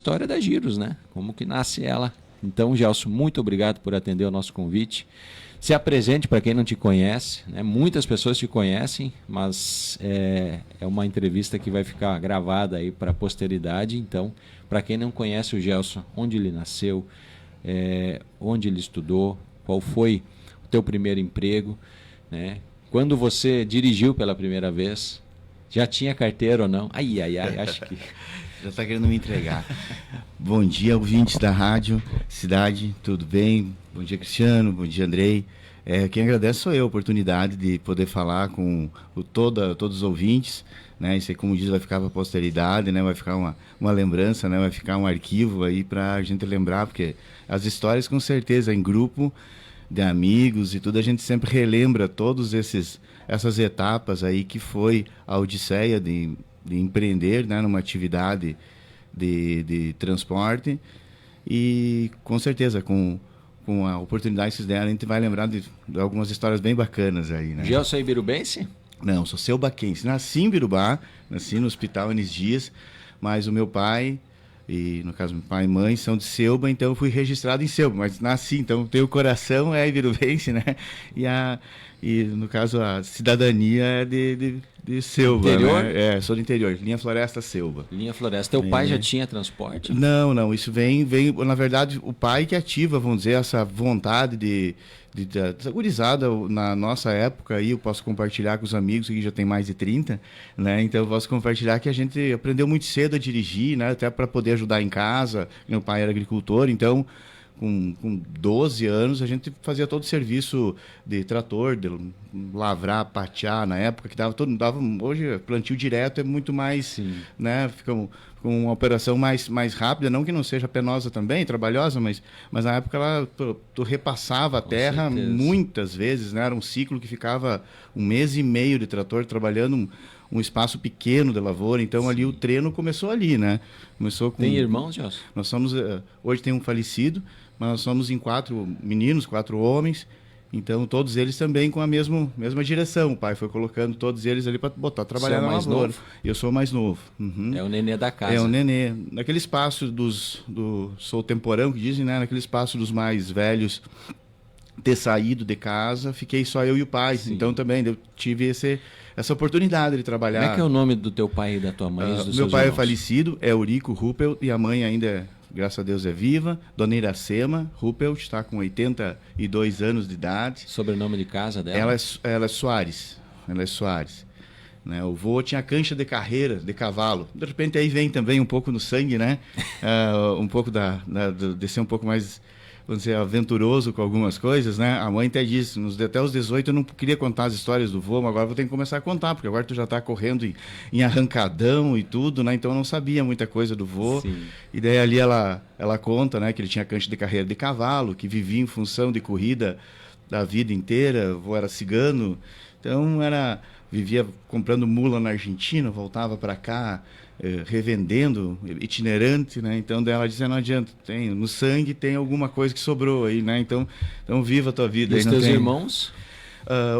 história da Giros, né? Como que nasce ela. Então, Gelson, muito obrigado por atender o nosso convite. Se apresente para quem não te conhece, né? Muitas pessoas te conhecem, mas é uma entrevista que vai ficar gravada aí para a posteridade. Então, para quem não conhece o Gelson, onde ele nasceu, onde ele estudou, qual foi o teu primeiro emprego, né? Quando você dirigiu pela primeira vez, já tinha carteira ou não? Ai, acho que... Já está querendo me entregar. Bom dia, ouvintes da Rádio Cidade, tudo bem? Bom dia, Cristiano, bom dia, Andrei. Quem agradece sou eu, a oportunidade de poder falar com todos os ouvintes, né? Isso aí, como diz, vai ficar para a posteridade, né? Vai ficar uma lembrança, né? Vai ficar um arquivo aí para a gente lembrar, porque as histórias, com certeza, em grupo de amigos e tudo, a gente sempre relembra todas essas etapas aí que foi a odisseia de empreender, né, numa atividade de transporte, e com certeza com a oportunidade que vocês deram, a gente vai lembrar de algumas histórias bem bacanas aí, né? Gelson é ibirubense? Não, sou seubaquense. Nasci em Birubá, nasci no Hospital Anis Dias, mas o meu pai, e no caso meu pai e mãe, são de Seuba, então eu fui registrado em Seuba, mas nasci, então tenho coração ibirubense, né? E no caso a cidadania é de Seuba, interior? Né? Sou do interior, linha Floresta Seuba. Linha Floresta. Teu pai já tinha transporte? Não, isso vem, na verdade, o pai que ativa, vamos dizer, essa vontade dessa gurizada na nossa época, aí eu posso compartilhar com os amigos que já tem mais de 30, né? Então eu posso compartilhar que a gente aprendeu muito cedo a dirigir, né? Até para poder ajudar em casa. Meu pai era agricultor, então com 12 anos a gente fazia todo o serviço de trator, de lavrar, patear, na época que dava hoje plantio direto é muito mais, sim, né? Fica com uma operação mais rápida, não que não seja penosa também, trabalhosa, mas na época tu repassava a terra muitas vezes, né? Era um ciclo que ficava 1 mês e meio de trator trabalhando um espaço pequeno de lavoura, então sim, ali o treino começou ali, né? Começou com... Tem irmãos, Gelson? Nós somos, hoje tem um falecido, mas nós somos em 4 meninos, 4 homens, então todos eles também com a mesma direção. O pai foi colocando todos eles ali para botar trabalhar na lavoura. Eu sou o mais novo. Uhum. É o nenê da casa. É o nenê. Naquele espaço sou temporão, que dizem, né? Naquele espaço dos mais velhos ter saído de casa, fiquei só eu e o pai. Sim. Então também eu tive essa oportunidade de trabalhar. Como é que é o nome do teu pai e da tua mãe? Meu pai é falecido, é Eurico Ruppelt, e a mãe ainda, graças a Deus, é viva. Dona Iracema Ruppelt, está com 82 anos de idade. Sobrenome de casa dela? Ela é Soares. Ela é Soares. Né? O vô tinha cancha de carreira, de cavalo. De repente aí vem também um pouco no sangue, né? Um pouco de ser um pouco mais, vamos dizer, aventuroso com algumas coisas, né? A mãe até disse, até os 18 eu não queria contar as histórias do vô, mas agora vou ter que começar a contar, porque agora tu já está correndo em arrancadão e tudo, né? Então eu não sabia muita coisa do vô. Sim. E daí ali ela conta, né, que ele tinha cancha de carreira de cavalo, que vivia em função de corrida da vida inteira, o vô era cigano, então vivia comprando mula na Argentina, voltava para cá, revendendo, itinerante, né? Então ela dizia, não adianta, no sangue tem alguma coisa que sobrou aí, né? Então viva a tua vida. E os teus irmãos?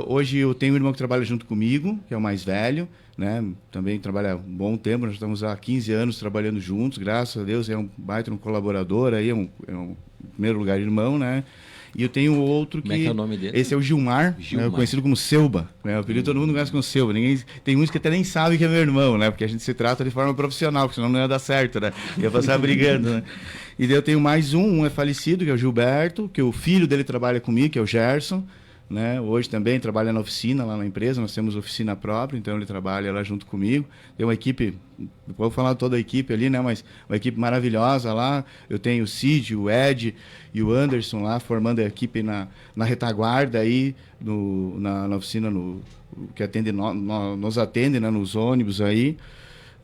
Hoje eu tenho um irmão que trabalha junto comigo, que é o mais velho, né? Também trabalha um bom tempo, nós estamos há 15 anos trabalhando juntos, graças a Deus, é um baita colaborador, aí é um em primeiro lugar irmão, né? E eu tenho outro que... Como é que é o nome dele? Esse é o Gilmar. Né, conhecido como Seuba. Né? O apelido todo mundo conhece como Seuba. Tem uns que até nem sabem que é meu irmão, né? Porque a gente se trata de forma profissional, porque senão não ia dar certo, né? Ia passar brigando, né? E daí eu tenho mais um é falecido, que é o Gilberto, que o filho dele trabalha comigo, que é o Gerson. Né? Hoje também trabalha na oficina, lá na empresa, nós temos oficina própria, então ele trabalha lá junto comigo. Tem uma equipe, vou falar toda a equipe ali, né? Mas uma equipe maravilhosa lá. Eu tenho o Cid, o Ed e o Anderson lá, formando a equipe na retaguarda aí, na oficina que atende, nos atende, né? Nos ônibus aí.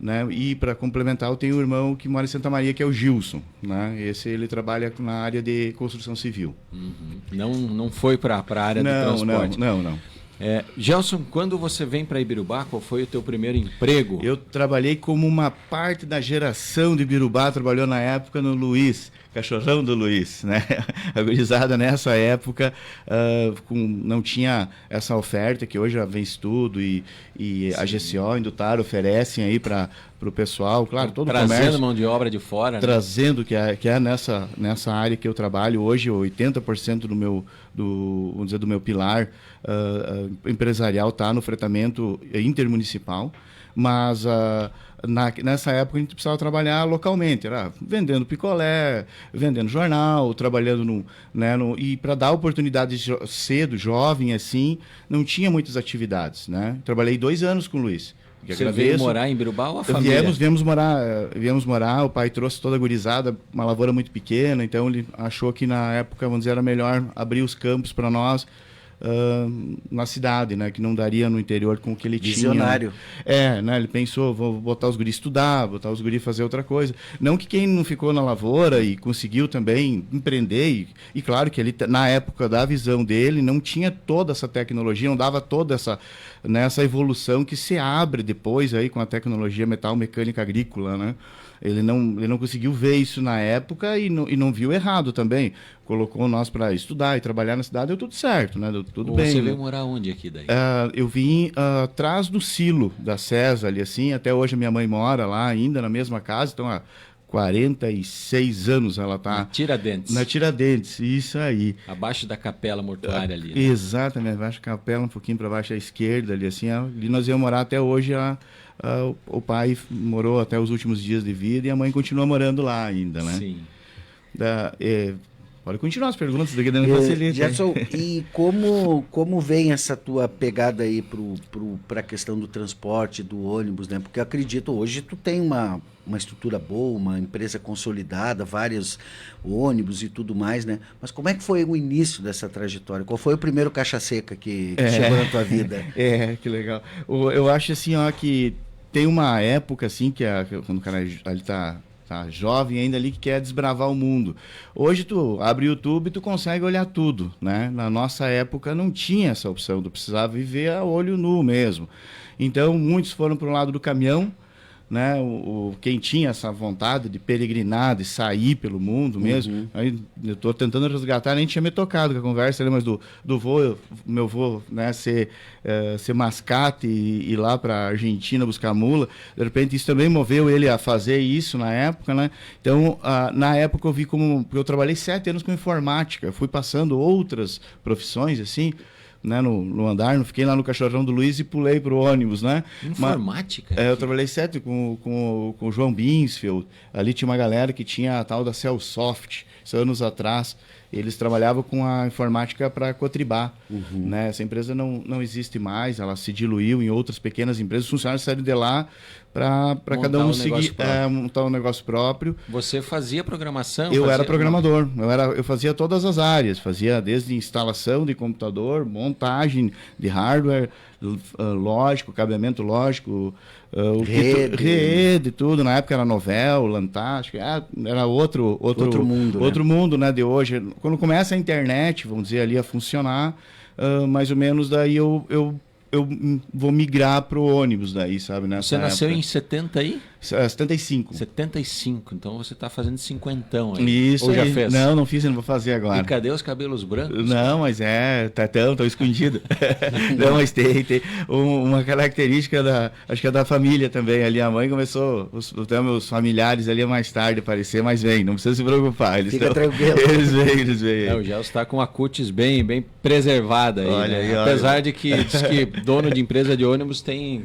Né? E para complementar, eu tenho um irmão que mora em Santa Maria, que é o Gilson, né? Esse ele trabalha na área de construção civil. Uhum. Não foi para a área do transporte? Não. Gelson, quando você vem para Ibirubá, qual foi o teu primeiro emprego? Eu trabalhei como uma parte da geração de Ibirubá, trabalhou na época no Luiz, cachorrão do Luiz, né? A gurizada nessa época não tinha essa oferta que hoje a Vem Estudo e a GCO, Indutar oferecem aí para o pessoal, claro, todo o trazendo comércio. mão de obra de fora. Trazendo, que é nessa área que eu trabalho hoje, 80% vamos dizer, do meu pilar empresarial está no fretamento intermunicipal, mas nessa época a gente precisava trabalhar localmente, era vendendo picolé, vendendo jornal, trabalhando e para dar oportunidade cedo, jovem assim, não tinha muitas atividades, né? Trabalhei 2 anos com o Luiz. Você veio morar em Birubá ou a família? Viemos morar, o pai trouxe toda a gurizada, uma lavoura muito pequena, então ele achou que na época, vamos dizer, era melhor abrir os campos para nós na cidade, né? Que não daria no interior com o que ele Visionário. tinha. Né? Ele pensou, vou botar os guris estudar, botar os guris fazer outra coisa. Não que quem não ficou na lavoura e conseguiu também empreender, e claro que ele, na época da visão dele, não tinha toda essa tecnologia, não dava toda essa evolução que se abre depois aí com a tecnologia metal mecânica agrícola, né? Ele não conseguiu ver isso na época e não viu errado também. Colocou nós para estudar e trabalhar na cidade, deu tudo certo, né? Deu tudo bem. Você veio morar onde aqui daí? Eu vim atrás do silo da César ali, assim. Até hoje a minha mãe mora lá ainda, na mesma casa. Então, há 46 anos ela está... Na Tiradentes. Na Tiradentes, isso aí. Abaixo da capela mortuária ali. Né? Exatamente, abaixo da capela, um pouquinho para baixo à esquerda ali, assim. Ali nós íamos morar até hoje. O pai morou até os últimos dias de vida e a mãe continua morando lá ainda, né? Sim. Pode continuar as perguntas daqui dentro facilita. Gerson, e como vem essa tua pegada aí para a questão do transporte, do ônibus, né? Porque eu acredito, hoje tu tem uma estrutura boa, uma empresa consolidada, vários ônibus e tudo mais, né? Mas como é que foi o início dessa trajetória? Qual foi o primeiro caixa seca que chegou na tua vida? Que legal. Eu acho assim, que tem uma época assim que quando o cara ele tá jovem ainda ali que quer desbravar o mundo. Hoje tu abre o YouTube e tu consegue olhar tudo, né? Na nossa época não tinha essa opção, tu precisava viver a olho nu mesmo. Então muitos foram para o lado do caminhão, né? Quem tinha essa vontade de peregrinar, de sair pelo mundo mesmo. Aí eu estou tentando resgatar, nem tinha me tocado com a conversa, mas do meu vô, né, ser mascate e ir lá para a Argentina buscar mula. De repente isso também moveu ele a fazer isso na época, né? Então, na época eu vi porque eu trabalhei 7 anos com informática, eu fui passando outras profissões assim, né, no andar, não fiquei lá no cachorrão do Luiz e pulei pro ônibus, né? Informática? Eu trabalhei 7 com o João Binsfeld, ali tinha uma galera que tinha a tal da Cellsoft, anos atrás, eles trabalhavam com a informática para Cotribá, né? Essa empresa não existe mais, ela se diluiu em outras pequenas empresas, os funcionários saíram de lá para cada um seguir, montar um negócio próprio. Você fazia programação? Eu era programador, eu fazia todas as áreas, fazia desde instalação de computador, montagem de hardware, lógico, cabeamento lógico, rede, tudo. Na época era Novell, Lantástico, era outro mundo, outro mundo, né, de hoje. Quando começa a internet, vamos dizer, ali a funcionar, mais ou menos daí eu vou migrar pro ônibus daí, sabe? Você nasceu em 70 aí? 75. 75, então você está fazendo 50 aí. Isso. Ou já fez? Não fiz, não vou fazer agora. E cadê os cabelos brancos? Não, mas tão escondido. Não, mas tem uma característica acho que é da família também ali. A mãe começou, até meus familiares ali mais tarde aparecer, mas vem, não precisa se preocupar. Fica tranquilo. Eles vêm. O Gelson está com a cutis bem preservada aí, olha, né? Apesar de que diz que dono de empresa de ônibus tem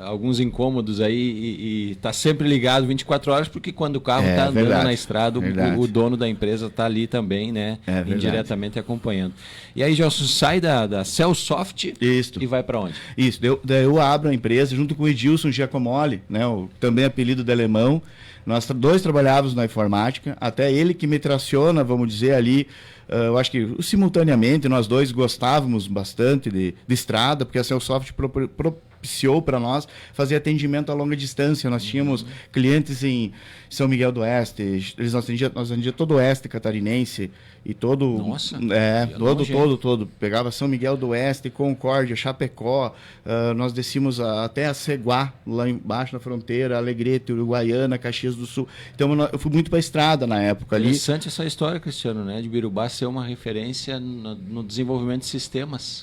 alguns incômodos aí e está sempre ligado 24 horas, porque quando o carro está andando na estrada, o dono da empresa está ali também, né? Indiretamente acompanhando. E aí, Gelson, sai da Cellsoft e vai para onde? Isso, daí eu abro a empresa junto com o Edilson Giacomoli, né? Também apelido de alemão. Nós dois trabalhávamos na informática, até ele que me traciona, vamos dizer, ali. Eu acho que simultaneamente nós dois gostávamos bastante de estrada, porque a Cellsoft propiciou para nós fazer atendimento a longa distância. Nós tínhamos clientes em São Miguel do Oeste, nós atendíamos todo o Oeste catarinense e todo... Nossa! Todo. Pegava São Miguel do Oeste, Concórdia, Chapecó, nós descíamos até a Ceguá, lá embaixo na fronteira, Alegrete, Uruguaiana, Caxias do Sul. Então eu fui muito para a estrada na época ali. Interessante essa história, Cristiano, né? De Birubá ser uma referência no desenvolvimento de sistemas.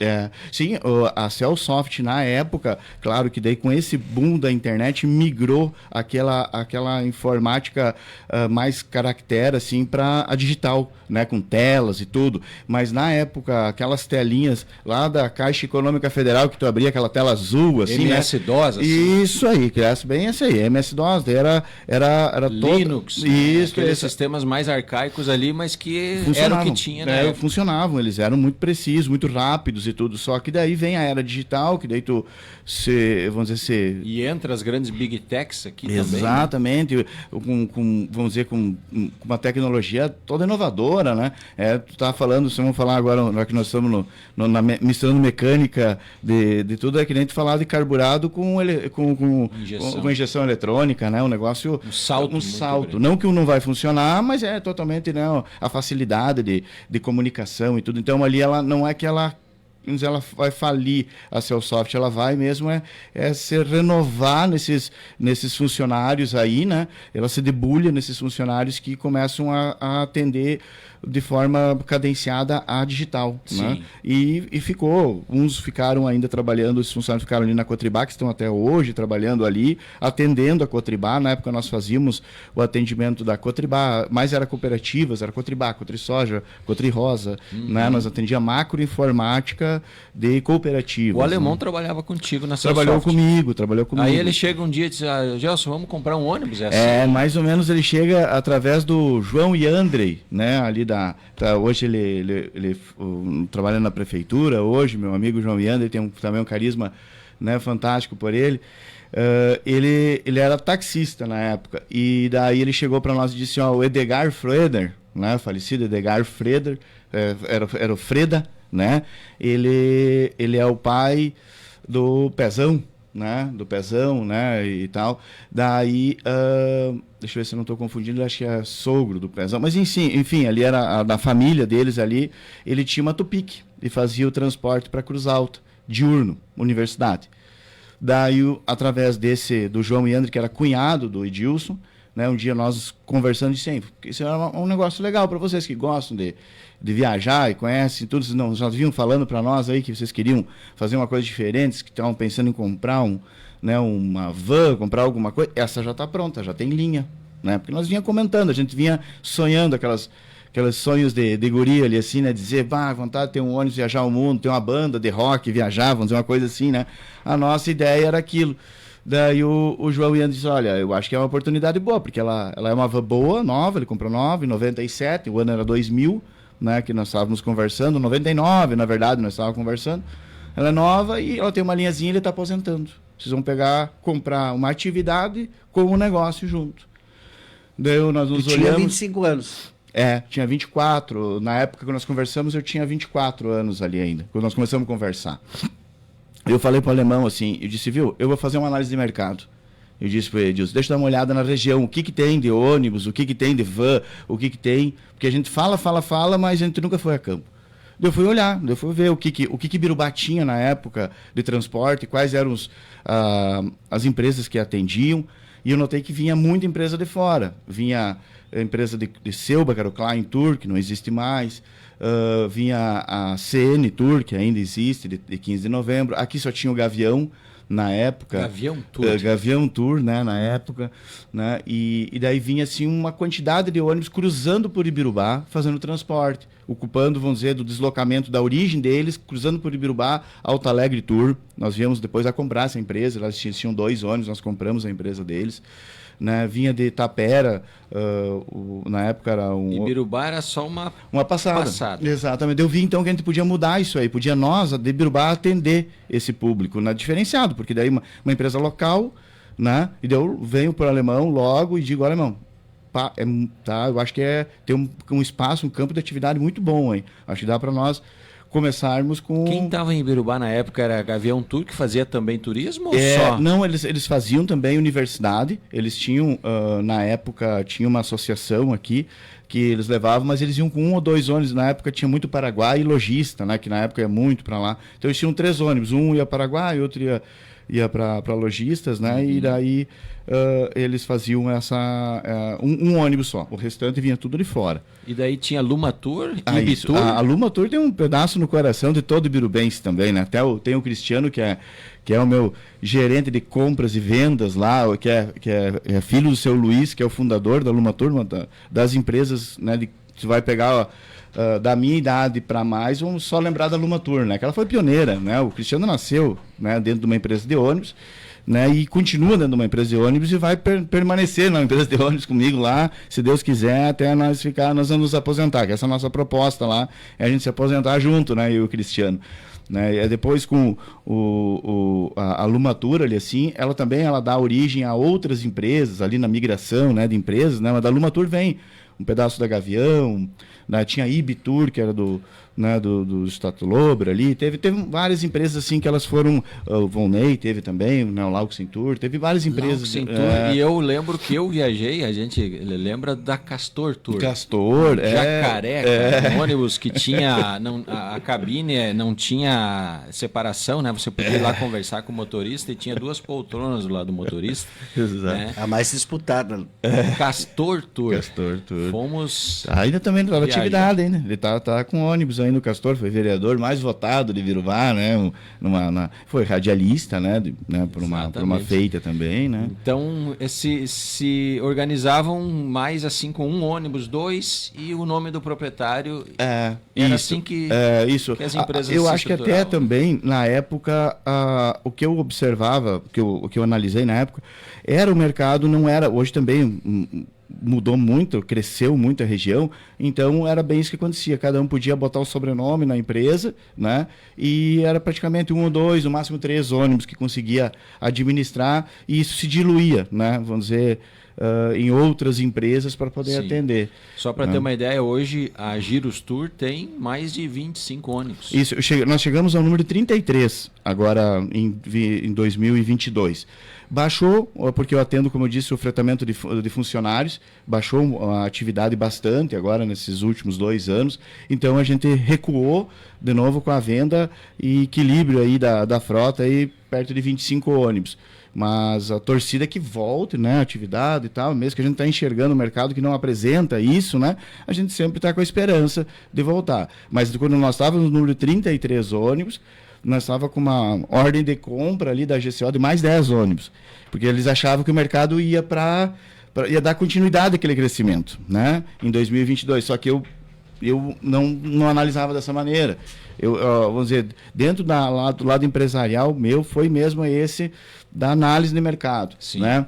Sim, a Cellsoft na época, Claro que daí com esse boom da internet migrou aquela informática mais caractere assim para a digital, né, com telas e tudo. Mas na época, aquelas telinhas lá da Caixa Econômica Federal que tu abria aquela tela azul assim, MS-DOS, né? assim. Isso aí, criasse bem esse aí, MS-DOS, era Linux, todo... Isso, aqueles sistemas mais arcaicos ali, mas que era o que tinha, né? né? Funcionavam, eles eram muito precisos, muito rápidos e tudo, só que daí vem a era digital, que daí tu, vamos dizer, E entra as grandes big techs aqui também. exatamente, vamos dizer, com uma tecnologia toda inovadora, né? Tu tá falando, vamos falar agora, já que nós estamos misturando mecânica de tudo, é que nem tu falar de carburado com injeção eletrônica, né? Um negócio... Um salto. Não que não vai funcionar, mas é totalmente, né, a facilidade de comunicação e tudo. Então ali ela não é que ela vai falir a Celsoft, ela vai mesmo se renovar nesses funcionários aí, né? Ela se debulha nesses funcionários que começam a atender de forma cadenciada a digital, né? E uns ficaram ainda trabalhando, os funcionários ficaram ali na Cotribá, que estão até hoje trabalhando ali, atendendo a Cotribá. Na época nós fazíamos o atendimento da Cotribá, mas era cooperativas, era Cotribá, Cotrisoja, Cotrirosa, né? Nós atendia macroinformática de cooperativas. O alemão, né? trabalhava contigo na Trabalhou comigo. Aí ele chega um dia e diz, Gelson, vamos comprar um ônibus? Mais ou menos ele chega através do João Yandrey, né? Ali hoje ele trabalha na prefeitura, hoje meu amigo João Yandrey tem também um carisma, né, fantástico por ele. Ele era taxista na época, e daí ele chegou para nós e disse, o Edgar Freder, né, falecido Edgar Freder, era o Freda, né? Ele é o pai do Pezão, né? Do Pezão, né? E tal. Daí, deixa eu ver se eu não estou confundindo, acho que é sogro do Pezão. Mas enfim, ali era da família deles ali. Ele tinha uma Tupic e fazia o transporte para Cruz Alta, diurno, universidade. Daí, através do João Yandre, que era cunhado do Edilson, né? Um dia nós conversando, disse, isso é um negócio legal para vocês que gostam de viajar e conhecem tudo, já vinham falando para nós aí que vocês queriam fazer uma coisa diferente, que estavam pensando em comprar uma van, comprar alguma coisa. Essa já está pronta, já tem linha, né? Porque nós vinha comentando, a gente vinha sonhando aqueles sonhos de guria ali, assim, né? Dizer, vontade de ter um ônibus, viajar o mundo, ter uma banda de rock, viajar, vamos dizer uma coisa assim, né? A nossa ideia era aquilo. Daí o João Ian disse, olha, eu acho que é uma oportunidade boa, porque ela é uma van boa, nova, ele comprou nova, em 97, o ano era 2000, né, que nós estávamos conversando, 99, na verdade, nós estávamos conversando. Ela é nova e ela tem uma linhazinha e ele está aposentando. Vocês vão comprar uma atividade com um negócio junto. Daí nós nos olhamos... Tinha 25 anos. Tinha 24. Na época que nós conversamos, eu tinha 24 anos ali ainda, quando nós começamos a conversar. Eu falei para o alemão assim, eu disse, eu vou fazer uma análise de mercado. Eu disse para ele, deixa eu dar uma olhada na região, o que tem de ônibus, o que tem de van, o que tem... Porque a gente fala, mas a gente nunca foi a campo. Eu fui olhar, eu fui ver o que Birubá tinha na época de transporte, quais eram as empresas que atendiam, e eu notei que vinha muita empresa de fora. Vinha a empresa de Selba, que era o Klein Tour, que não existe mais, vinha a CN Tour, que ainda existe, de 15 de novembro. Aqui só tinha o Gavião, na época. Gavião Tour, né, na época, né, e daí vinha assim uma quantidade de ônibus cruzando por Ibirubá, fazendo transporte, ocupando, vamos dizer, do deslocamento da origem deles, cruzando por Ibirubá, Alto Alegre Tour. Nós viemos depois a comprar essa empresa, elas tinham 2 ônibus, nós compramos a empresa deles. Né, vinha de Tapera, na época era Ibirubá era só uma passada. Exatamente. Eu vi então que a gente podia mudar isso aí, podia nós, de Ibirubá, atender esse público, né, diferenciado, porque daí uma empresa local, né, e eu venho para o alemão logo e digo, alemão, eu acho que tem um espaço, um campo de atividade muito bom, hein? Acho que dá para nós começarmos com... Quem estava em Ibirubá na época era Gavião Tour, que fazia também turismo ou só? Não, eles faziam também universidade, eles tinham, na época, tinha uma associação aqui, que eles levavam, mas eles iam com 1 ou 2 ônibus, na época tinha muito Paraguai e lojista, né, que na época ia muito para lá, então eles tinham 3 ônibus, um ia Paraguai, outro ia ia para lojistas, né? E daí eles faziam um ônibus só, o restante vinha tudo de fora. E daí tinha Lumatur e Isso. Ibitur. A Lumatur tem um pedaço no coração de todo ibirubense também, né? Até tem o Cristiano, que é o meu gerente de compras e vendas lá, que é filho do seu Luiz, que é o fundador da Lumatur, das empresas, né? Você vai pegar da minha idade para mais, vamos só lembrar da Lumatur, né? Que ela foi pioneira, né? O Cristiano nasceu, né, dentro de uma empresa de ônibus, né, e continua dentro de uma empresa de ônibus e vai permanecer na empresa de ônibus comigo lá, se Deus quiser, até nós vamos nos aposentar, que essa é a nossa proposta lá, é a gente se aposentar junto, né, eu e o Cristiano. Né, depois com a Lumatur ali assim, ela dá origem a outras empresas ali na migração, né, de empresas, né, mas da Lumatur vem um pedaço da Gavião, né, tinha a Ibitur, que era do Statolober ali, teve várias empresas assim que elas foram, o Volney teve também, né, o Lauxentur, teve várias empresas. E eu lembro que eu viajei, a gente lembra da Castor Tour. Castor, Jacaré, um ônibus que tinha, a cabine não tinha separação, né, você podia ir lá conversar com o motorista e tinha 2 poltronas do lado do motorista. Exato. Né? A mais disputada. Castor Tour. Castor Tour. Fomos... Ainda também estava atividade ainda, ele tá com ônibus aí no Castor, foi vereador mais votado de Virubá, né? Foi radialista, né? Por uma feita também, né? Então, se organizavam mais assim com um ônibus, 2, e o nome do proprietário era isso, assim que as empresas eu se acho que até também, na época, o que eu observava, o que eu analisei na época, era o mercado, não era, hoje também mudou muito, cresceu muito a região, então era bem isso que acontecia, cada um podia botar o sobrenome na empresa, né? E era praticamente 1 ou 2, no máximo 3 ônibus que conseguia administrar, e isso se diluía, né? Vamos dizer, em outras empresas para poder atender. Só para ter uma ideia, hoje a Giros Tour tem mais de 25 ônibus. Isso, nós chegamos ao número 33, agora em 2022. Baixou, porque eu atendo, como eu disse, o fretamento de funcionários, baixou a atividade bastante agora nesses últimos 2 anos, então a gente recuou de novo com a venda e equilíbrio aí da frota aí perto de 25 ônibus. Mas a torcida que volte, né, a atividade e tal, mesmo que a gente está enxergando o mercado que não apresenta isso, né, a gente sempre está com a esperança de voltar. Mas quando nós estávamos no número 33 ônibus, nós estávamos com uma ordem de compra ali da GCO de mais 10 ônibus, porque eles achavam que o mercado ia ia dar continuidade àquele crescimento, né, em 2022, só que eu não analisava dessa maneira. Vamos dizer, dentro do lado empresarial meu, foi mesmo esse da análise de mercado, né?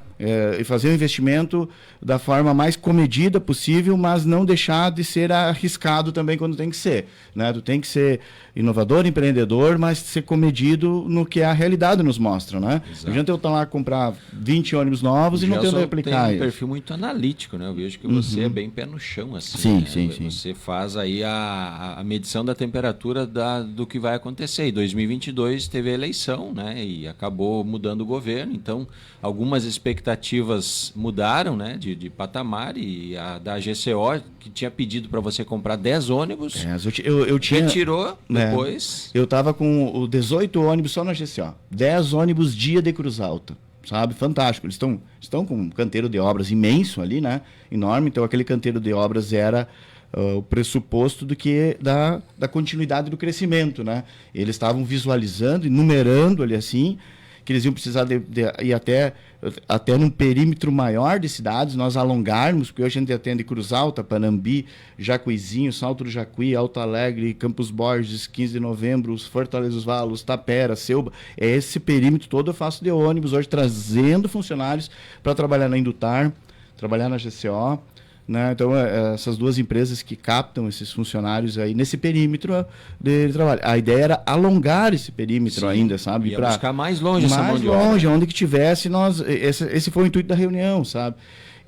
E fazer o investimento da forma mais comedida possível, mas não deixar de ser arriscado também quando tem que ser, né? Tu tem que ser inovador, empreendedor, mas ser comedido no que a realidade nos mostra, né? Não adianta eu estar lá comprar 20 ônibus novos e não tendo replicar. Tem um perfil muito analítico, né? Eu vejo que você é bem pé no chão, assim. Sim, né? sim. Você faz aí a medição da temperatura do que vai acontecer. Em 2022 teve a eleição, né? E acabou mudando o governo, então algumas expectativas mudaram, né, de patamar, e a da GCO, que tinha pedido para você comprar 10 ônibus, eu tinha, retirou depois. Eu estava com o 18 ônibus só na GCO, 10 ônibus dia de Cruz Alta, sabe? Fantástico. Eles estão com um canteiro de obras imenso ali, né? Enorme, então aquele canteiro de obras era o pressuposto da continuidade do crescimento, né? Eles estavam visualizando e numerando ali assim, que eles iam precisar de ir até num perímetro maior de cidades, nós alongarmos, porque hoje a gente atende Cruz Alta, Panambi, Jacuizinho, Salto do Jacuí, Alto Alegre, Campos Borges, 15 de Novembro, Fortaleza dos Valos, Tapera, Selba. Esse perímetro todo eu faço de ônibus hoje, trazendo funcionários para trabalhar na Indutar, trabalhar na GCO, né? Então, essas 2 empresas que captam esses funcionários aí nesse perímetro de trabalho. A ideia era alongar esse perímetro ainda, sabe? Para buscar mais longe essa mão de obra. Mais longe, onde que tivesse, esse foi o intuito da reunião, sabe?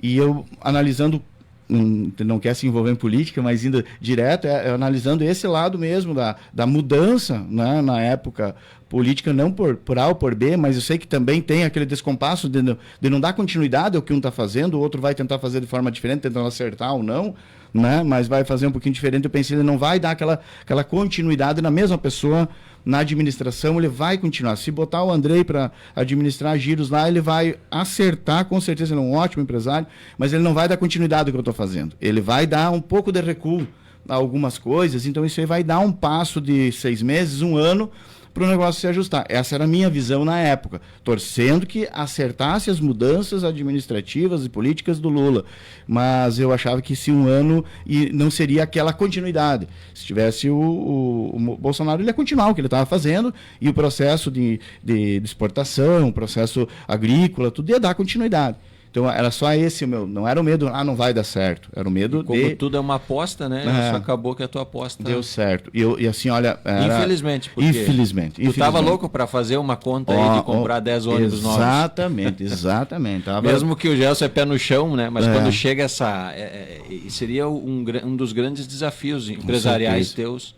E eu, analisando, não quer se envolver em política, mas indo direto, analisando esse lado mesmo da mudança, né, na época política, não por A ou por B, mas eu sei que também tem aquele descompasso de não dar continuidade ao que um está fazendo, o outro vai tentar fazer de forma diferente, tentando acertar ou não, né, mas vai fazer um pouquinho diferente. Eu pensei, ele não vai dar aquela continuidade na mesma pessoa na administração, ele vai continuar. Se botar o Andrei para administrar giros lá, ele vai acertar, com certeza, ele é um ótimo empresário, mas ele não vai dar continuidade ao que eu estou fazendo. Ele vai dar um pouco de recuo a algumas coisas, então isso aí vai dar um passo de 6 meses, 1 ano, para o negócio se ajustar. Essa era a minha visão na época, torcendo que acertasse as mudanças administrativas e políticas do Lula. Mas eu achava que se 1 ano e não seria aquela continuidade. Se tivesse o Bolsonaro, ele ia continuar o que ele estava fazendo e o processo de exportação, o processo agrícola, tudo ia dar continuidade. Então era só esse o meu, não era o medo, não vai dar certo, era o medo como tudo é uma aposta, né? Isso acabou que a tua aposta deu certo. E assim, olha, infelizmente, porque infelizmente. Tu estava louco para fazer uma conta aí de comprar 10 ônibus novos. Exatamente. Mesmo que o Gelson é pé no chão, né? Mas quando chega seria um dos grandes desafios empresariais teus.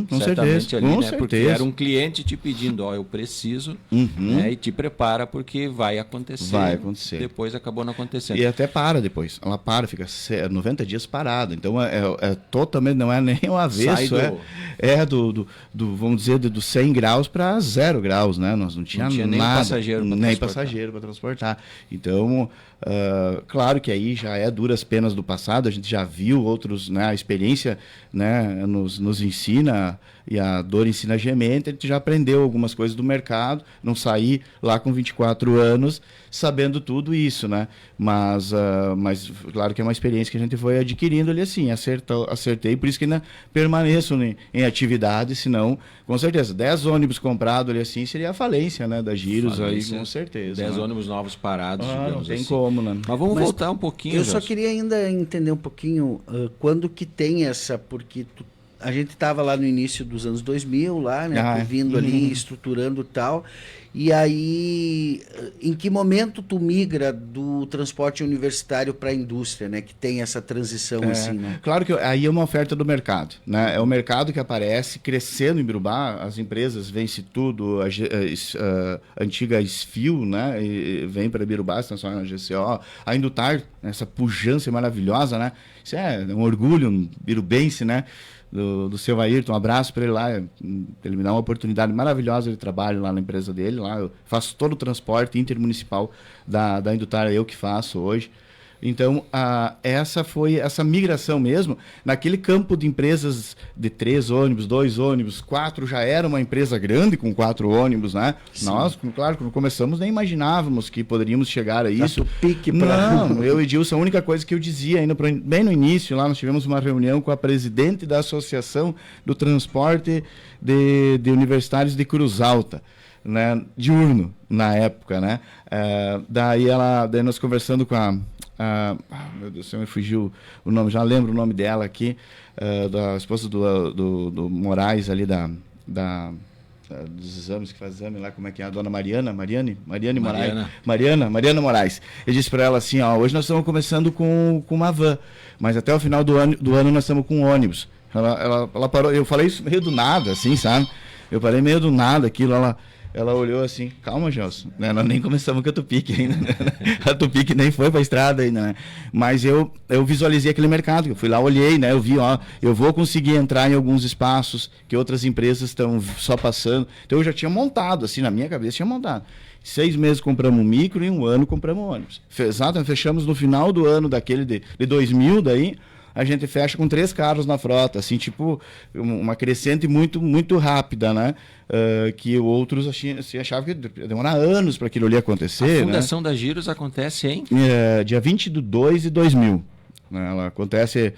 Com certeza. Ali, né? Porque era um cliente te pedindo, eu preciso, né? E te prepara porque vai acontecer. Vai acontecer. Depois acabou não acontecendo. E até para depois. Ela fica 90 dias parada. Então é totalmente, não é nem o avesso, vamos dizer, do 100 graus para 0 graus, né? Nós não tinha nada, nem passageiro para transportar. Então, claro que aí já é duras penas do passado, a gente já viu outros, né? A experiência, né? nos ensina, e a dor ensina a gemente, a gente já aprendeu algumas coisas do mercado, não saí lá com 24 anos sabendo tudo isso, né? Mas claro que é uma experiência que a gente foi adquirindo ali assim, acertei, por isso que ainda permaneço em atividade, senão, com certeza, 10 ônibus comprados ali assim, seria a falência, né? Da Giros aí, com certeza. 10 ônibus novos parados, digamos não tem assim. como, né? Mas vamos voltar um pouquinho. Eu só queria ainda entender um pouquinho quando que tem essa, porque a gente estava lá no início dos anos 2000, lá, né? Vindo ali, estruturando tal. E aí, em que momento tu migra do transporte universitário para a indústria, né? Que tem essa transição assim, né? Claro que aí é uma oferta do mercado, né? É o mercado que aparece crescendo em Birubá, as empresas Vence Tudo, a antiga Esfio, né? E vem para Birubá, se transforma na GCO, a Indutar, essa pujança maravilhosa, né? Isso é um orgulho, um birubense, né? Do seu Ayrton, um abraço para ele lá, ele me dá uma oportunidade maravilhosa de trabalho lá na empresa dele, lá eu faço todo o transporte intermunicipal da Indutar, eu que faço hoje. Então, essa foi essa migração mesmo, naquele campo de empresas de 3 ônibus, 2 ônibus, 4, já era uma empresa grande com 4 ônibus, né? Sim. Nós, claro, quando começamos nem imaginávamos que poderíamos chegar a isso. Não, eu e Dilson, a única coisa que eu dizia ainda bem no início, lá nós tivemos uma reunião com a presidente da Associação do Transporte de Universitários de Cruz Alta, né? Diurno, na época, né? Daí nós conversando com meu Deus do céu, me fugiu o nome, já lembro o nome dela aqui, da esposa do Moraes ali, dos exames, que faz exame lá, como é que é, a dona Mariane Moraes. Mariana Moraes. Eu disse para ela assim, hoje nós estamos começando com uma van, mas até o final do ano nós estamos com um ônibus. Ela parou, eu falei isso meio do nada, assim, sabe? Eu parei meio do nada aquilo, ela olhou assim, calma, Gelson, né? Nós nem começamos com a Tupic ainda, né? A Tupic nem foi para a estrada ainda, né? Mas eu visualizei aquele mercado, eu fui lá, olhei, né? Eu vi, eu vou conseguir entrar em alguns espaços que outras empresas estão só passando. Então eu já tinha montado, assim, na minha cabeça tinha montado. 6 meses compramos um micro e 1 ano compramos um ônibus. Exato, fechamos no final do ano daquele de 2000 daí, a gente fecha com 3 carros na frota, assim, tipo, uma crescente muito, muito rápida, né? Que outros achavam que ia demorar anos para aquilo ali acontecer. A fundação da Giros acontece em? Dia 20/2 de 2000. Né? Ela acontece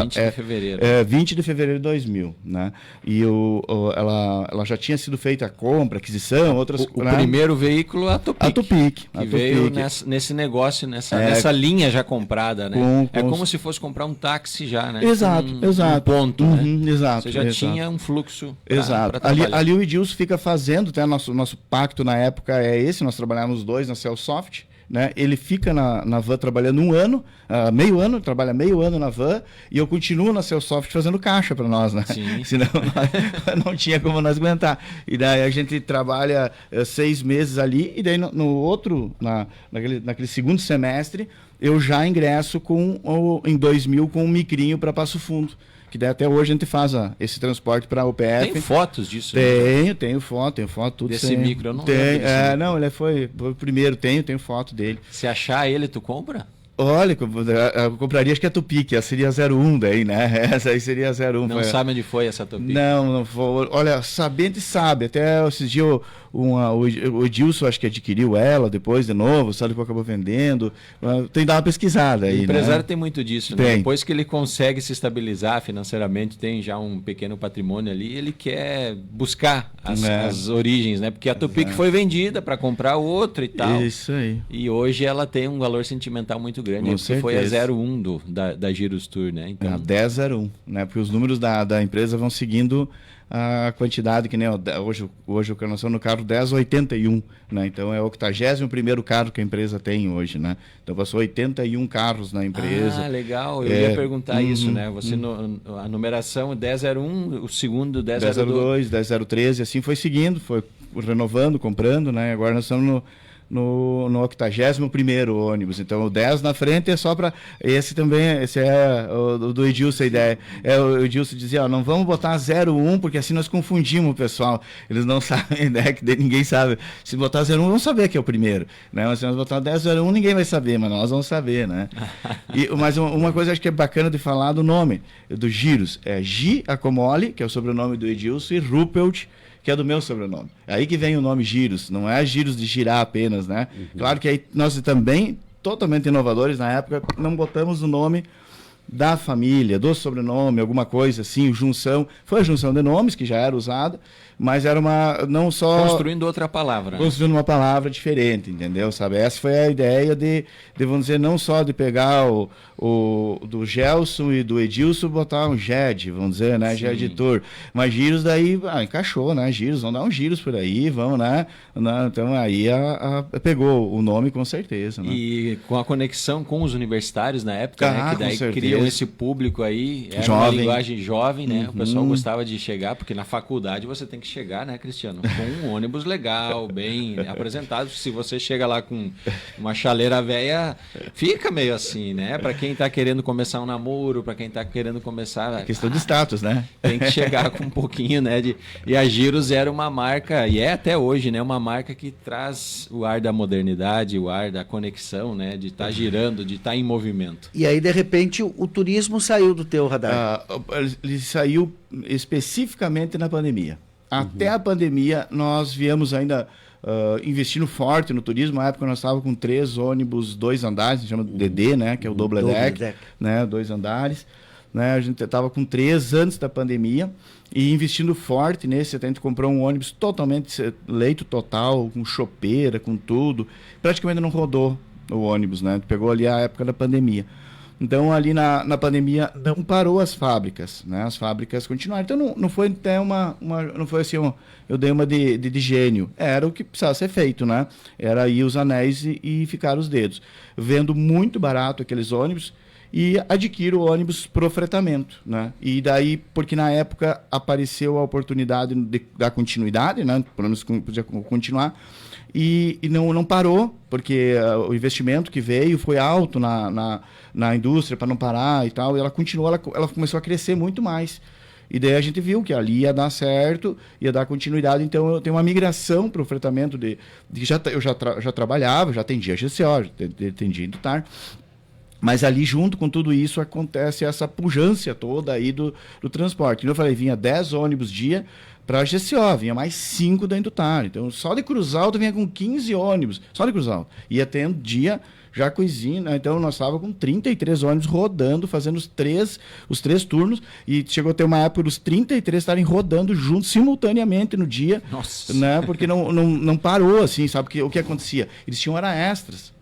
20 de fevereiro. 20 de fevereiro de 2000, né? E ela já tinha sido feita a compra, aquisição, outras o primeiro veículo a Tupic. Que veio nesse negócio, nessa linha já comprada, né? Como se fosse comprar um táxi já, né? Exato. Um ponto, né? Exato. Você já tinha um fluxo. Exato. Ali o Edilson fica fazendo, até nosso pacto na época é esse, nós trabalhamos 2 na Celsoft. Né? Ele fica na van trabalhando 1 ano, meio ano, trabalha meio ano na van, e eu continuo na Celsoft fazendo caixa para nós, né? Senão não tinha como nós aguentar. E daí a gente trabalha 6 meses ali, e daí no outro, naquele segundo semestre, eu já ingresso em 2000 com um micrinho para Passo Fundo. Que daí até hoje a gente faz esse transporte para a UPF. Tem fotos disso? Tenho foto, tudo. Desse micro, eu não lembro. Não, ele foi o primeiro, tenho foto dele. Se achar ele, tu compra? Olha, eu compraria, acho que a Tupi, que seria 01 daí, né? Essa aí seria 01. Não sabe onde foi essa Tupi? Não foi. Olha, saber a gente sabe. Até esses dias o Edilson, acho que adquiriu ela depois de novo, sabe que acabou vendendo. Tem que dar uma pesquisada aí, o empresário, né? Tem muito disso, né? Depois que ele consegue se estabilizar financeiramente, tem já um pequeno patrimônio ali, ele quer buscar as origens, né? Porque a Tupi que foi vendida para comprar outra e tal. Isso aí. E hoje ela tem um valor sentimental muito grande, porque foi a 01 da Girus Tour, né? Então... A 1001, né? Porque os números da empresa vão seguindo a quantidade, que nem hoje o que nós estamos no carro 1081, né? Então é o 81º carro que a empresa tem hoje, né? Então passou 81 carros na empresa. Ah, legal, eu ia perguntar isso, né? Você a numeração 1001, o segundo 1002, 1003, assim foi seguindo, foi renovando, comprando, né? Agora nós estamos no 81º ônibus. Então o 10 na frente é só para... Esse é o do Edilson, a ideia. O Edilson dizia, não vamos botar 01, porque assim nós confundimos o pessoal. Eles não sabem, né? Que ninguém sabe. Se botar 01, vão saber que é o primeiro. Né? Mas se nós botar 1001, ninguém vai saber, mas nós vamos saber, né? Mas uma coisa acho que é bacana de falar do nome do Girus. É Gi Acomoli, que é o sobrenome do Edilson, e Ruppelt, que é do meu sobrenome. É aí que vem o nome Girus, não é Girus de girar apenas, né? Claro que aí nós também, totalmente inovadores na época, não botamos o nome da família, do sobrenome, alguma coisa assim, junção. Foi a junção de nomes que já era usada, mas era não só... Construindo outra palavra. Construindo uma palavra diferente, entendeu? Sabe? Essa foi a ideia de vamos dizer, não só de pegar do Gelson e do Edilson, botar um GED, vamos dizer, né? GED Tour. Mas Giros daí, encaixou, né? Giros, vamos dar uns giros por aí, vamos, né? Então aí pegou o nome com certeza, né? E com a conexão com os universitários na época, né? Que daí criam esse público aí, era jovem. Uma linguagem jovem, né? O pessoal gostava de chegar, porque na faculdade você tem que chegar, né, Cristiano? Com um ônibus legal, bem apresentado. Se você chega lá com uma chaleira velha, fica meio assim, né? Para quem está querendo começar um namoro, para quem está querendo começar... questão de status, né? Tem que chegar com um pouquinho, né? E a Girus era uma marca, e é até hoje, né? Uma marca que traz o ar da modernidade, o ar da conexão, né? De estar girando, de estar em movimento. E aí, de repente, o turismo saiu do teu radar? Ele saiu especificamente na pandemia. Até a pandemia, nós viemos ainda investindo forte no turismo. Na época, nós estávamos com 3 ônibus, 2 andares, a gente chama de DD, né? Que é o double deck, né? 2 andares. Né? A gente estava com 3 antes da pandemia e investindo forte nesse. A gente comprou um ônibus totalmente leito total, com chopeira, com tudo. Praticamente não rodou o ônibus, né? Pegou ali a época da pandemia. Então, ali na pandemia, não parou as fábricas, né? As fábricas continuaram. Então, não foi até não foi assim, eu dei uma de gênio. Era o que precisava ser feito, né? Era ir os anéis e ficar os dedos. Vendo muito barato aqueles ônibus e adquiro o ônibus pro fretamento, né? E daí, porque na época apareceu a oportunidade de dar continuidade, né? Pelo menos podia continuar. E não parou, porque o investimento que veio foi alto na indústria para não parar e tal, e ela continuou, ela começou a crescer muito mais. E daí a gente viu que ali ia dar certo, ia dar continuidade. Então eu tenho uma migração para o fretamento eu já trabalhava, já atendia GCO, já atendia Indutar. Mas ali, junto com tudo isso, acontece essa pujança toda aí do transporte. Então, eu falei, vinha 10 ônibus dia para a GCO, vinha mais 5 da Indutar. Então, só de Cruz Alta vinha com 15 ônibus, só de Cruz Alta. Ia tendo dia já coisinha, né? Então nós estávamos com 33 ônibus rodando, fazendo os três turnos, e chegou a ter uma época dos 33 estarem rodando juntos, simultaneamente no dia. Nossa. Né? Porque não parou, assim, sabe? O que acontecia? Eles tinham hora extras.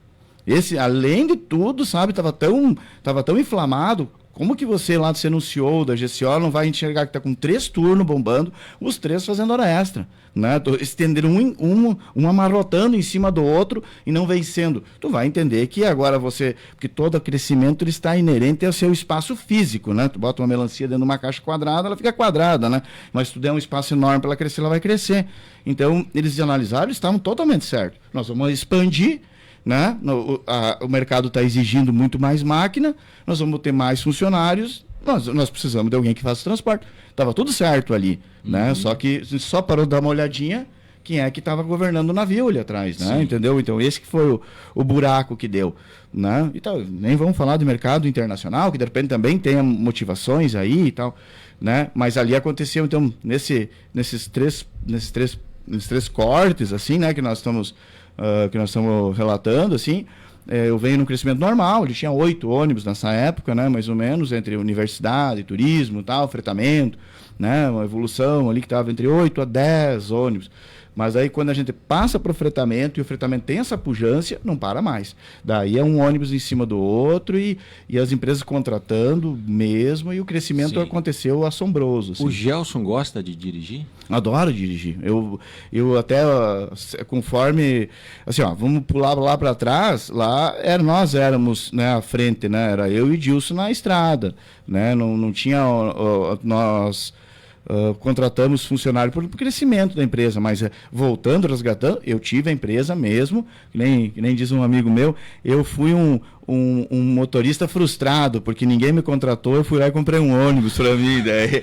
Esse, além de tudo, sabe, tava tão inflamado. Como que você lá você anunciou da GCO não vai enxergar que está com 3 turnos bombando, os 3 fazendo hora extra, né? Estendendo um amarrotando em cima do outro e não vencendo. Tu vai entender que agora porque todo crescimento ele está inerente ao seu espaço físico, né? Tu bota uma melancia dentro de uma caixa quadrada, ela fica quadrada, né? Mas se tu der um espaço enorme para ela crescer, ela vai crescer. Então, eles analisaram e estavam totalmente certos. Nós vamos expandir, né? O mercado está exigindo muito mais máquina, nós vamos ter mais funcionários, nós precisamos de alguém que faça transporte. Estava tudo certo ali, né? Só que só parou de dar uma olhadinha quem é que estava governando o navio ali atrás, né? Sim. Entendeu? Então esse que foi o buraco que deu, né? E tal, nem vamos falar do mercado internacional, que de repente também tem motivações aí e tal, né? Mas ali aconteceu, então, nesses três cortes, assim, né? Que nós estamos relatando, assim, eu venho num crescimento normal, ele tinha 8 ônibus nessa época, né? Mais ou menos, entre universidade, turismo, tal, fretamento, né? Uma evolução ali que estava entre 8 a 10 ônibus. Mas aí quando a gente passa para o fretamento e o fretamento tem essa pujança, não para mais. Daí é um ônibus em cima do outro e as empresas contratando mesmo, e o crescimento aconteceu assombroso. Assim. O Gelson gosta de dirigir? Adoro dirigir. Eu até, conforme, assim, ó, vamos pular lá para trás, lá nós éramos, né, à frente, né, era eu e Dilson na estrada, né, não tinha, nós contratamos funcionário por crescimento da empresa, mas voltando, resgatando, eu tive a empresa mesmo, que nem diz um amigo meu, eu fui um motorista frustrado, porque ninguém me contratou, eu fui lá e comprei um ônibus para mim, daí,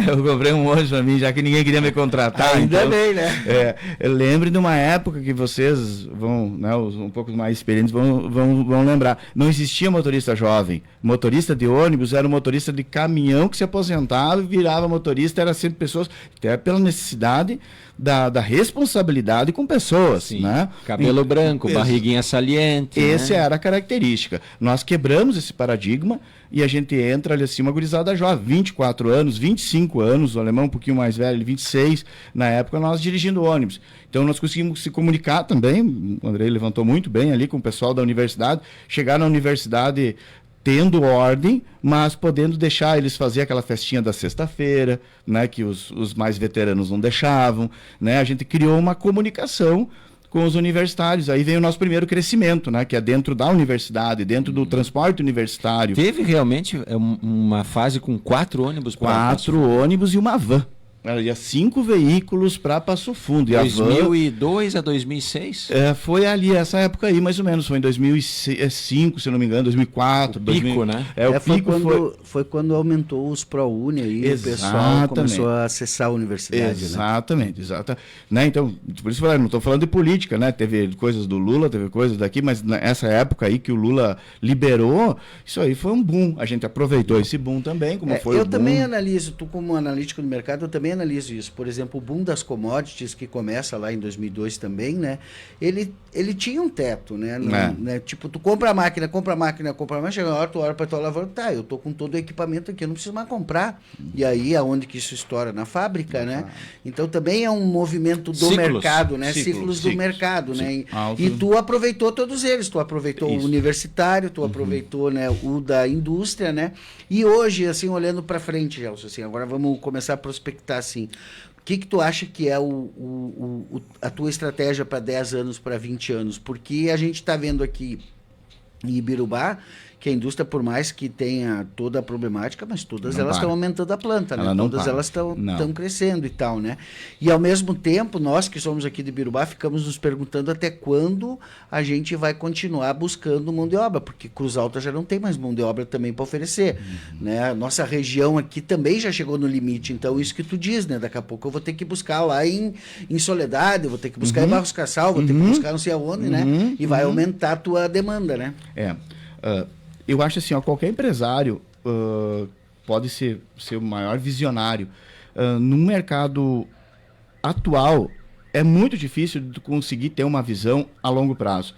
eu comprei um ônibus para mim, já que ninguém queria me contratar. Ainda então, bem, né? Eu lembro de uma época que vocês vão, né, os um pouco mais experientes vão lembrar, não existia motorista jovem, motorista de ônibus era um motorista de caminhão que se aposentava e virava motorista, era sempre pessoas, até pela necessidade da responsabilidade com pessoas. Sim. Né? Cabelo branco, barriguinha saliente. Essa né? era a característica. Nós quebramos esse paradigma e a gente entra ali assim, uma gurizada jovem, 24 anos, 25 anos, o alemão um pouquinho mais velho, ele 26, na época nós dirigindo ônibus. Então nós conseguimos se comunicar também, o Andrei levantou muito bem ali com o pessoal da universidade, chegar na universidade tendo ordem, mas podendo deixar eles fazer aquela festinha da sexta-feira, né, que os mais veteranos não deixavam, né? A gente criou uma comunicação com os universitários. Aí vem o nosso primeiro crescimento, né, que é dentro da universidade, dentro do transporte universitário. Teve realmente uma fase com 4 ônibus para 4 ônibus e uma van. Ia 5 veículos para Passo Fundo. E 2002 a 2006? Foi ali, essa época aí, mais ou menos. Foi em 2005, se não me engano, 2004. O pico, né? O pico foi quando aumentou os ProUni aí, exatamente. O pessoal começou a acessar a universidade. Exatamente, né? Né? Então, por isso eu não estou falando de política, né? Teve coisas do Lula, teve coisas daqui, mas nessa época aí que o Lula liberou, isso aí foi um boom. A gente aproveitou esse boom também, como foi o boom. Eu também analiso, tu como analítico do mercado, eu também analiso isso. Por exemplo, o boom das commodities, que começa lá em 2002 também, né? Ele tinha um teto, né? Né? Tipo, tu compra a máquina, chega uma hora, tu olha para tua lavoura, tá, eu tô com todo o equipamento aqui, eu não preciso mais comprar. E aí, aonde que isso estoura? Na fábrica, né? Então, também é um movimento do mercado, né? Ciclos do mercado, né? E tu aproveitou todos eles. Tu aproveitou o universitário, tu aproveitou, né, o da indústria, né? E hoje, assim, olhando para frente, Gelson, assim, agora vamos começar a prospectar, assim, o que tu acha que é a tua estratégia para 10 anos, para 20 anos? Porque a gente está vendo aqui em Ibirubá que a indústria, por mais que tenha toda a problemática, mas todas elas estão aumentando a planta, né? Todas elas estão crescendo e tal, né? E ao mesmo tempo, nós que somos aqui de Ibirubá, ficamos nos perguntando até quando a gente vai continuar buscando mão de obra, porque Cruz Alta já não tem mais mão de obra também para oferecer, né? A nossa região aqui também já chegou no limite, então isso que tu diz, né? Daqui a pouco eu vou ter que buscar lá em Soledade, eu vou ter que buscar em Barros Cassal, vou ter que buscar não sei aonde, né? E vai aumentar a tua demanda, né? Eu acho assim, qualquer empresário pode ser o maior visionário. No mercado atual, é muito difícil de conseguir ter uma visão a longo prazo.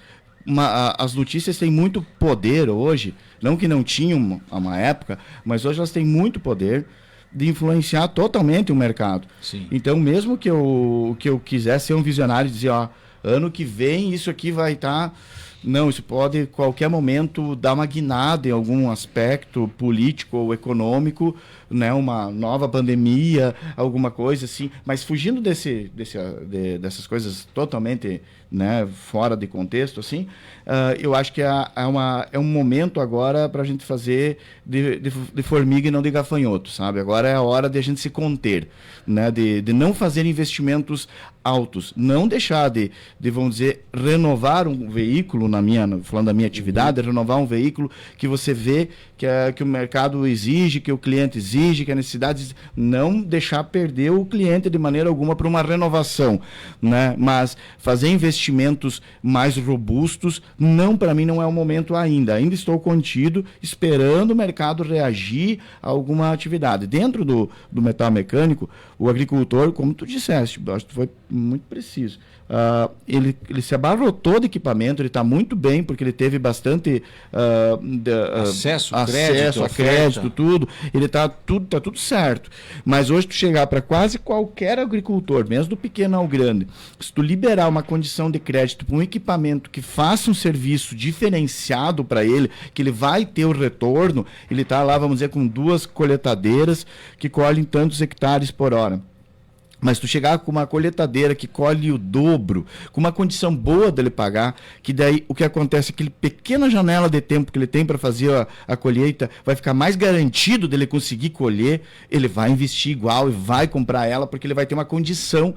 As notícias têm muito poder hoje, não que não tinham uma época, mas hoje elas têm muito poder de influenciar totalmente o mercado. Sim. Então, mesmo que eu quisesse ser um visionário e dizer, ano que vem isso aqui vai estar... Não, isso pode, qualquer momento, dar uma guinada em algum aspecto político ou econômico, né? Uma nova pandemia, alguma coisa assim. Mas fugindo dessas coisas totalmente, né, fora de contexto, assim, eu acho que é um momento agora para a gente fazer de formiga e não de gafanhoto, sabe? Agora é a hora de a gente se conter, né? De não fazer investimentos altos, não deixar de, vamos dizer, renovar um veículo, falando da minha atividade, é renovar um veículo que você vê que o mercado exige, que o cliente exige, que a necessidade exige, não deixar perder o cliente de maneira alguma para uma renovação, né? Mas fazer investimentos mais robustos, para mim não é o momento ainda estou contido, esperando o mercado reagir a alguma atividade. Dentro do metal mecânico, o agricultor, como tu disseste, acho que foi muito preciso, ele se abarrotou de equipamento, ele está muito bem, porque ele teve bastante acesso a crédito, tudo. Ele tá tudo certo. Mas hoje tu chegar para quase qualquer agricultor, mesmo do pequeno ao grande, se tu liberar uma condição de crédito para um equipamento que faça um serviço diferenciado para ele, que ele vai ter o retorno, ele está lá, vamos dizer, com 2 coletadeiras que colhem tantos hectares por hora. Mas tu chegar com uma colheitadeira que colhe o dobro, com uma condição boa dele pagar, que daí o que acontece, aquele pequena janela de tempo que ele tem para fazer a colheita, vai ficar mais garantido dele conseguir colher, ele vai investir igual e vai comprar ela, porque ele vai ter uma condição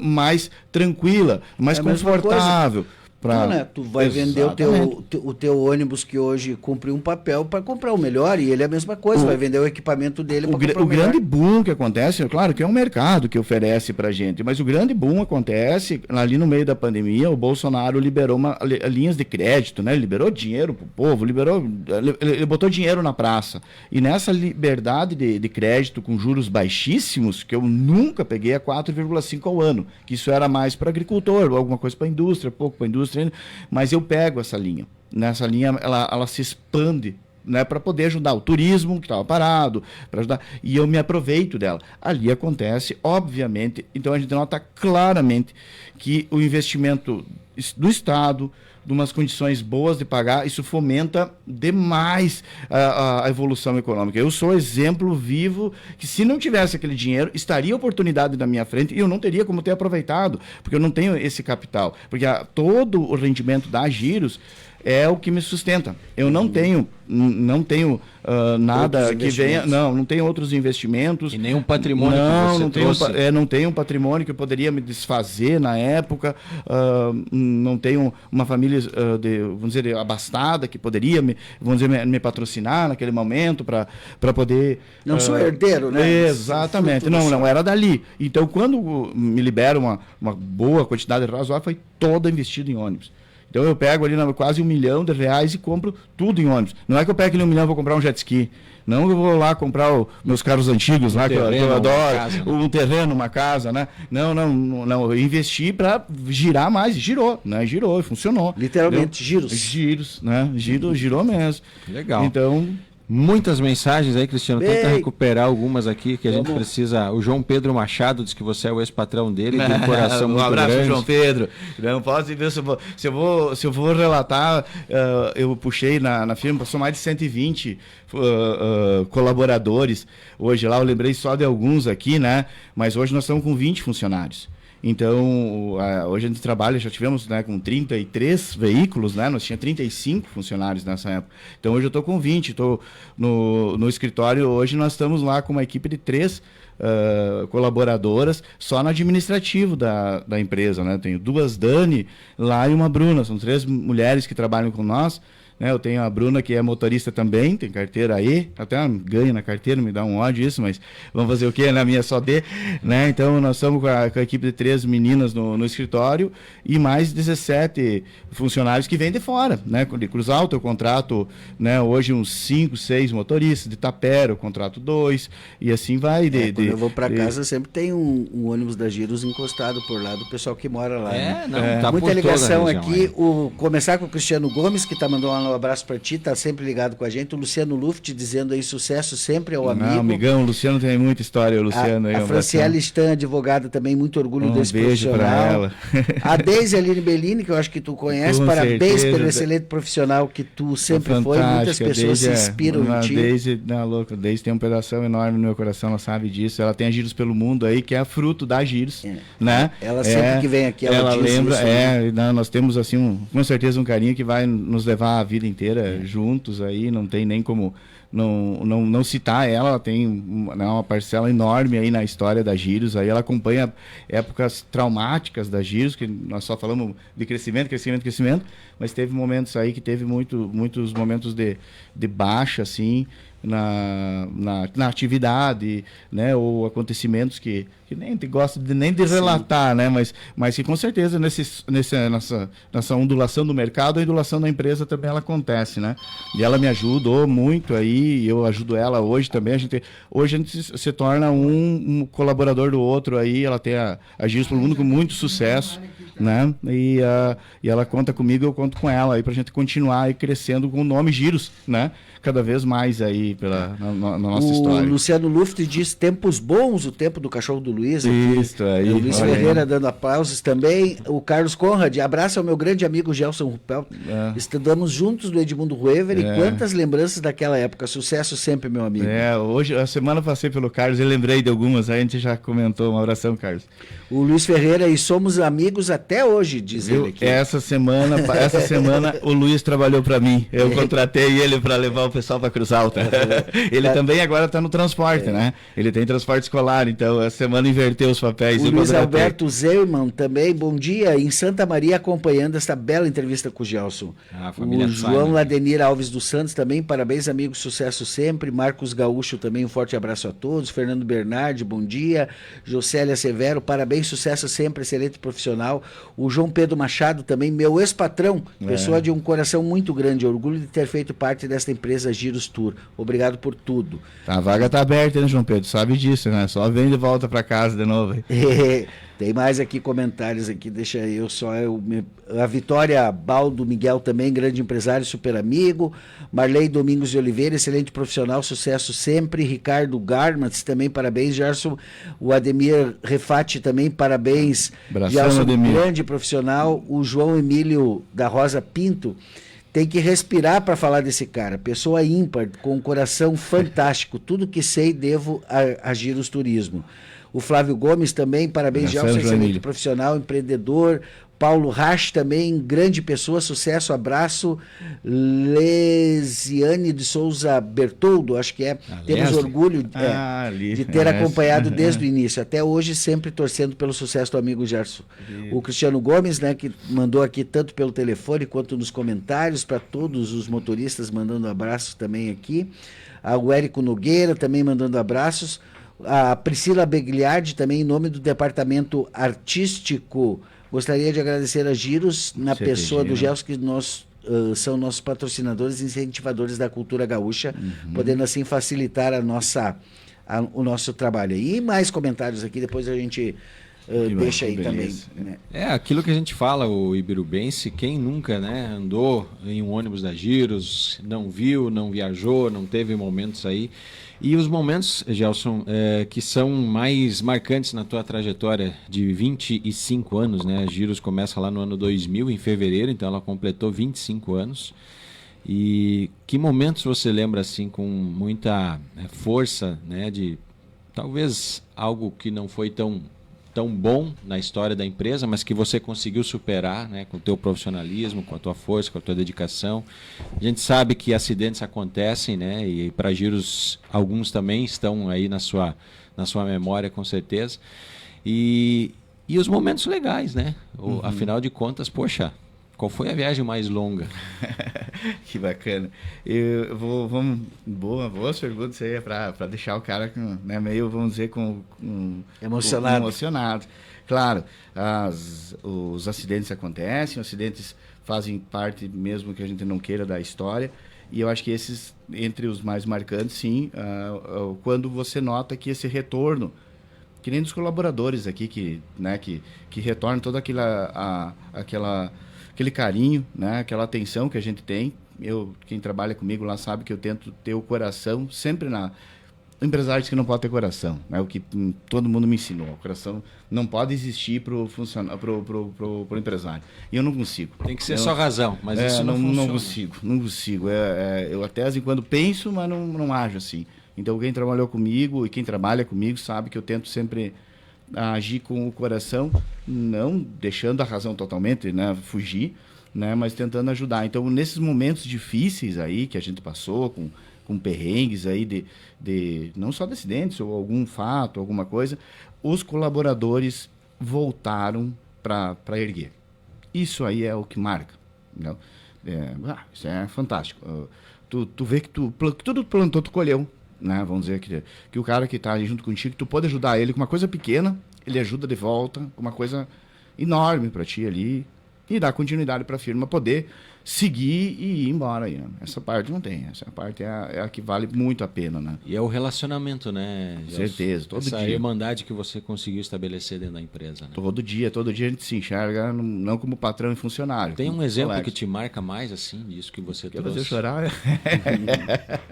mais tranquila, mais confortável. Não, né? Tu vai vender o teu ônibus que hoje cumpre um papel para comprar o melhor, e ele é a mesma coisa, vai vender o equipamento dele para comprar o melhor. O grande boom que acontece, claro que é um mercado que oferece para gente, mas o grande boom acontece ali no meio da pandemia. O Bolsonaro liberou linhas de crédito, né? Ele liberou dinheiro pro povo, ele botou dinheiro na praça, e nessa liberdade de crédito com juros baixíssimos, que eu nunca peguei, a 4,5 ao ano, que isso era mais para agricultor, ou alguma coisa para indústria, pouco para indústria, mas eu pego essa linha. Nessa linha ela se expande, né, para poder ajudar o turismo que estava parado, para ajudar, e eu me aproveito dela. Ali acontece, obviamente, então a gente nota claramente que o investimento do Estado, de umas condições boas de pagar, isso fomenta demais a evolução econômica. Eu sou exemplo vivo que, se não tivesse aquele dinheiro, estaria oportunidade na minha frente e eu não teria como ter aproveitado, porque eu não tenho esse capital. Porque todo o rendimento da Giros é o que me sustenta. Eu não tenho nada que venha, não tenho outros investimentos. E nenhum patrimônio que você trouxe. Não tenho um patrimônio que eu poderia me desfazer na época, não tenho uma família, vamos dizer, abastada que poderia me patrocinar naquele momento para poder... Não sou herdeiro, né? Exatamente, não era dali. Então, quando me libera uma boa quantidade razoável, foi toda investida em ônibus. Então eu pego ali quase R$1 milhão e compro tudo em ônibus. Não é que eu pego aquele R$1 milhão e vou comprar um jet ski. Não, eu vou lá comprar meus carros antigos, lá, que eu adoro, um terreno, uma casa, né? Não. Eu investi para girar mais, girou, né? Girou e funcionou. Literalmente, giros. Giros, né? Girou mesmo. Legal. Então... Muitas mensagens aí, Cristiano. Tenta recuperar algumas aqui que a gente precisa. O João Pedro Machado diz que você é o ex-patrão dele, tem um coração muito grande. Um abraço, João Pedro. Não posso ver se eu vou relatar. Eu puxei na firma, passou mais de 120 colaboradores. Hoje lá eu lembrei só de alguns aqui, né? Mas hoje nós estamos com 20 funcionários. Então, hoje a gente trabalha, já tivemos, né, com 33 veículos, né? Nós tínhamos 35 funcionários nessa época. Então, hoje eu estou com 20, estou no escritório. Hoje nós estamos lá com uma equipe de 3 colaboradoras só no administrativo da empresa, né? Tenho 2 Dani lá e uma Bruna, são 3 mulheres que trabalham com nós. Eu tenho a Bruna, que é motorista também, tem carteira aí, até ganha na carteira, me dá um ódio isso, mas vamos fazer o quê? Na minha só D, né? Então nós estamos com a equipe de 3 meninas no escritório e mais 17 funcionários que vêm de fora, né? De Cruz Alta eu contrato, né, hoje uns 5, 6 motoristas, de Tapera eu contrato 2 e assim vai. Quando eu vou para casa sempre tem um ônibus da Giros encostado por lá do pessoal que mora lá. Tá muita ligação região, aqui, começar com o Cristiano Gomes, que está mandando um abraço para ti, tá sempre ligado com a gente. O Luciano Luft dizendo aí sucesso sempre ao amigo. Amigão, o Luciano tem muita história, o Luciano. A Franciele Stan, advogada, também muito orgulho desse beijo profissional. Ela. A Deise Aline Bellini, que eu acho que tu conhece, com parabéns certeza. Pelo excelente profissional que tu sempre foi. Muitas pessoas se inspiram em ti. A Deise tem um pedaço enorme no meu coração, ela sabe disso. Ela tem a Giros pelo Mundo aí, que é fruto da Giros, né? Ela sempre que vem aqui, ela diz lembra, isso, né? nós temos assim com certeza um carinho que vai nos levar a vida vida inteira juntos aí, não tem nem como não citar ela tem uma parcela enorme aí na história da Giros, aí ela acompanha épocas traumáticas da Giros, que nós só falamos de crescimento, mas teve momentos aí que teve muitos momentos de baixa, assim, na atividade, né, ou acontecimentos que nem gosta nem de relatar, né, mas que com certeza nessa ondulação do mercado, a ondulação da empresa também ela acontece, né, e ela me ajudou muito aí, eu ajudo ela hoje também, hoje a gente se torna um colaborador do outro aí, ela tem a Giros pelo Mundo com muito sucesso, né, e ela conta comigo, eu conto com ela aí pra gente continuar aí crescendo com o nome Giros, né, cada vez mais aí na nossa história. O Luciano Luft diz tempos bons, o tempo do cachorro do Luiz. Isso aí. O Luiz Ferreira dando aplausos também. O Carlos Conrad, abraço ao meu grande amigo Gelson Ruppel. Estudamos juntos no Edmundo Ruever e quantas lembranças daquela época. Sucesso sempre, meu amigo. Hoje, a semana passei pelo Carlos e lembrei de algumas, aí a gente já comentou. Um abração, Carlos. O Luiz Ferreira, e somos amigos até hoje, diz ele aqui. Essa semana o Luiz trabalhou para mim. Eu contratei ele para levar o pessoal para Cruz Alta. Ele também agora está no transporte, né? Ele tem transporte escolar, então essa semana inverteu os papéis. O Luiz Alberto Zeumann também, bom dia, em Santa Maria acompanhando esta bela entrevista com o Gelson. O João Ladenir Alves dos Santos também, parabéns amigos, sucesso sempre. Marcos Gaúcho também, um forte abraço a todos. Fernando Bernardi, bom dia. Jocélia Severo, parabéns, sucesso sempre, excelente profissional. O João Pedro Machado também, meu ex-patrão, pessoa de um coração muito grande, orgulho de ter feito parte desta empresa Giros Tour. Obrigado por tudo. A vaga tá aberta, né, João Pedro? Sabe disso, né? Só vem de volta para casa de novo. Tem mais aqui comentários aqui, deixa eu só... A Vitória Baldo Miguel também, grande empresário, super amigo. Marley Domingos de Oliveira, excelente profissional, sucesso sempre. Ricardo Garmats também, parabéns. Gerson, o Ademir Refati também, parabéns. Gerson, grande profissional. O João Emílio da Rosa Pinto, tem que respirar para falar desse cara. Pessoa ímpar, com um coração fantástico. Tudo que sei devo a Giros Turismo. O Flávio Gomes também, parabéns, Gelson, excelente profissional, empreendedor. Paulo Rasch também, grande pessoa, sucesso, abraço. Lesiane de Souza Bertoldo, acho que é. Temos orgulho de ter acompanhado desde o início, até hoje, sempre torcendo pelo sucesso do amigo Gerson. O Cristiano Gomes, né, que mandou aqui tanto pelo telefone quanto nos comentários, para todos os motoristas mandando abraços também aqui. O Érico Nogueira também mandando abraços. A Priscila Begliardi também, em nome do departamento artístico, gostaria de agradecer a Giros, na pessoa do Gelson, que são nossos patrocinadores e incentivadores da cultura gaúcha, podendo assim facilitar o nosso trabalho. E mais comentários aqui, depois a gente deixa aí também. Né? Aquilo que a gente fala, o ibirubense, quem nunca, né, andou em um ônibus da Giros, não viu, não viajou, não teve momentos aí. E os momentos, Gelson, que são mais marcantes na tua trajetória de 25 anos, né? A Giros começa lá no ano 2000, em fevereiro, então ela completou 25 anos. E que momentos você lembra, assim, com muita força, né? De talvez algo que não foi tão bom na história da empresa, mas que você conseguiu superar, né, com o teu profissionalismo, com a tua força, com a tua dedicação. A gente sabe que acidentes acontecem, né, e para Giros alguns também estão aí na sua memória, com certeza. E os momentos legais, né? Afinal de contas, poxa, qual foi a viagem mais longa? Que bacana. Boas perguntas aí, para deixar o cara, né, meio, vamos dizer, emocionado. Claro, os acidentes acontecem, os acidentes fazem parte, mesmo que a gente não queira, da história. E eu acho que esses, entre os mais marcantes, sim, quando você nota que esse retorno, que nem dos colaboradores aqui, que retornam toda aquele carinho, né? Aquela atenção que a gente tem. Quem trabalha comigo lá sabe que eu tento ter o coração sempre empresários que não podem ter coração, né? O que todo mundo me ensinou. O coração não pode existir pro empresário. E eu não consigo. Tem que ser só razão, mas isso não funciona. Não consigo. Eu até de vez em quando penso, mas não ajo assim. Então quem trabalhou comigo e quem trabalha comigo sabe que eu tento sempre agir com o coração, não deixando a razão totalmente, né, fugir, né? Mas tentando ajudar. Então, nesses momentos difíceis aí que a gente passou, com perrengues aí de não só de acidentes ou algum fato, alguma coisa, os colaboradores voltaram para erguer. Isso aí é o que marca. Entendeu? Isso é fantástico. Tu vê que tudo plantou, tu colheu. Né? Vamos dizer que o cara que está junto contigo, tu pode ajudar ele com uma coisa pequena, ele ajuda de volta com uma coisa enorme para ti ali e dar continuidade para a firma poder seguir e ir embora aí, né? Essa parte não tem, essa parte é a que vale muito a pena, né? E é o relacionamento, né? Certeza, todo essa dia. irmandade que você conseguiu estabelecer dentro da empresa, né? Todo dia a gente se enxerga não como patrão e funcionário. Tem um exemplo colega. que te marca mais, assim, disso que você Quer trouxe? fazer chorar?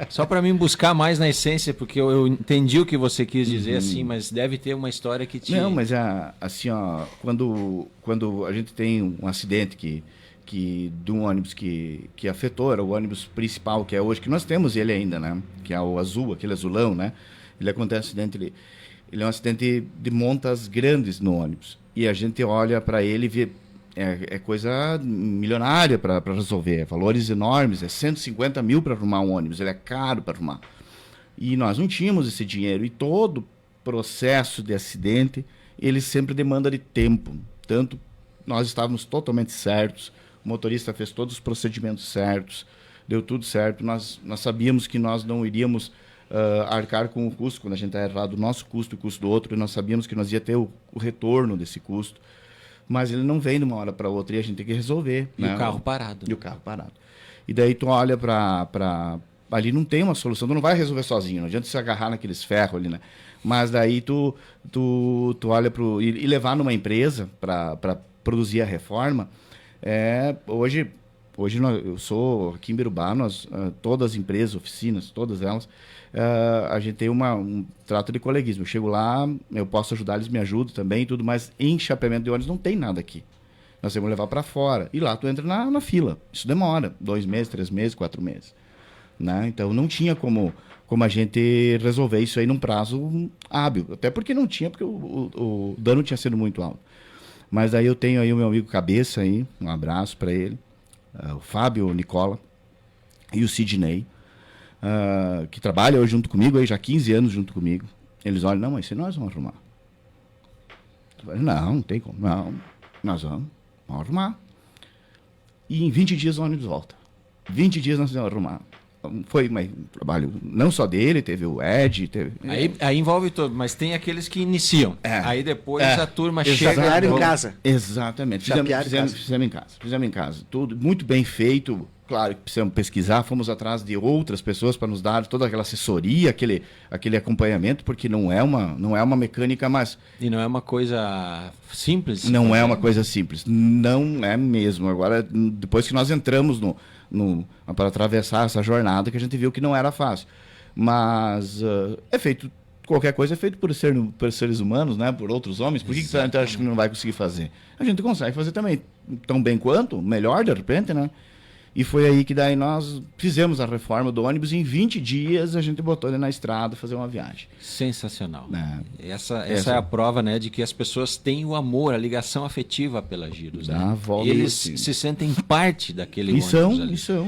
Só para mim buscar mais na essência, porque eu entendi o que você quis dizer, assim, mas deve ter uma história que te... Não, mas assim, ó, quando a gente tem um acidente que de um ônibus que afetou, era o ônibus principal que é hoje, que nós temos ele ainda, né? Que é o azul, aquele azulão, né? Ele acontece acidente, ele é um acidente de montas grandes no ônibus. E a gente olha para ele e vê, é coisa milionária para resolver, valores enormes, é 150 mil para arrumar um ônibus, ele é caro para arrumar. E nós não tínhamos esse dinheiro, e todo processo de acidente, ele sempre demanda de tempo. Tanto nós estávamos totalmente certos, o motorista fez todos os procedimentos certos, deu tudo certo. Nós sabíamos que nós não iríamos arcar com o custo, quando a gente está errado, o nosso custo e o custo do outro, e nós sabíamos que nós ia ter o retorno desse custo. Mas ele não vem de uma hora para outra e a gente tem que resolver. E né? o carro parado. E o carro parado. E daí tu olha para... Ali não tem uma solução, tu não vai resolver sozinho, não adianta se agarrar naqueles ferros ali, né? Mas daí tu olha pro... E levar numa empresa para produzir a reforma... Hoje eu sou aqui em Birubá, todas as empresas, oficinas, todas elas, a gente tem um trato de coleguismo. Eu chego lá, eu posso ajudar, eles me ajudam também, tudo, mas em chapeamento de ônibus não tem nada aqui. Nós temos que levar para fora. E lá tu entra na fila. Isso demora 2 meses, 3 meses, 4 meses. Né? Então não tinha como a gente resolver isso aí num prazo hábil. Até porque não tinha, porque o dano tinha sido muito alto. Mas aí eu tenho aí o meu amigo Cabeça aí, um abraço para ele, o Fábio, o Nicola e o Sidney, que trabalham hoje junto comigo, aí já há 15 anos junto comigo. Eles olham, não, mas se nós vamos arrumar. Eu falei, não tem como. Não, nós vamos arrumar. E em 20 dias o ônibus volta. 20 dias nós vamos arrumar. Foi um trabalho não só dele, teve o Ed, teve... Aí envolve todo, mas tem aqueles que iniciam. Aí depois a turma chega... Chapearam em casa. Exatamente. Fizemos em casa. Tudo muito bem feito. Claro que precisamos pesquisar, fomos atrás de outras pessoas para nos dar toda aquela assessoria, aquele acompanhamento, porque não é uma mecânica, mas... E não é uma coisa simples? Não é uma coisa simples. Não é mesmo. Agora, depois que nós entramos para atravessar essa jornada, que a gente viu que não era fácil. Mas qualquer coisa é feito por seres humanos, né? Por outros homens. Por que você acha que não vai conseguir fazer? A gente consegue fazer também tão bem quanto, melhor de repente, né? E foi aí que daí nós fizemos a reforma do ônibus e em 20 dias a gente botou ele na estrada fazer uma viagem. Sensacional. Essa é a prova, né, de que as pessoas têm o amor, a ligação afetiva pela Giros. Né? E eles se sentem parte daquele ônibus ali. São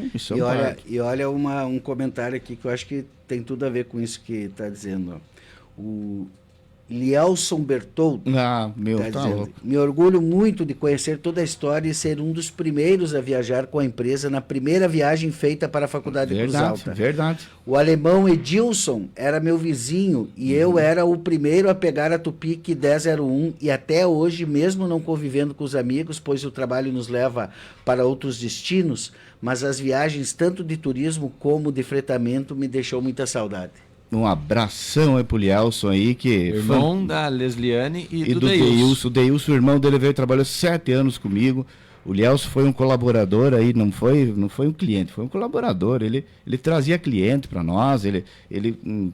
e olha um comentário aqui que eu acho que tem tudo a ver com isso que está dizendo. O Lielson Bertoldo tá dizendo, louco. me orgulho muito de conhecer toda a história e ser um dos primeiros a viajar com a empresa na primeira viagem feita para a Faculdade Cruz Alta. Verdade. O alemão Edilson era meu vizinho e eu era o primeiro a pegar a Tupic 1001 e até hoje, mesmo não convivendo com os amigos, pois o trabalho nos leva para outros destinos, mas as viagens tanto de turismo como de fretamento me deixou muita saudade. Um abração aí pro Lielson aí, que... Irmão da Lesliane e do Deilson. O Deilson, o irmão dele, trabalhou 7 anos comigo. O Lielson foi um colaborador aí, não foi um cliente, foi um colaborador. Ele trazia cliente para nós, ele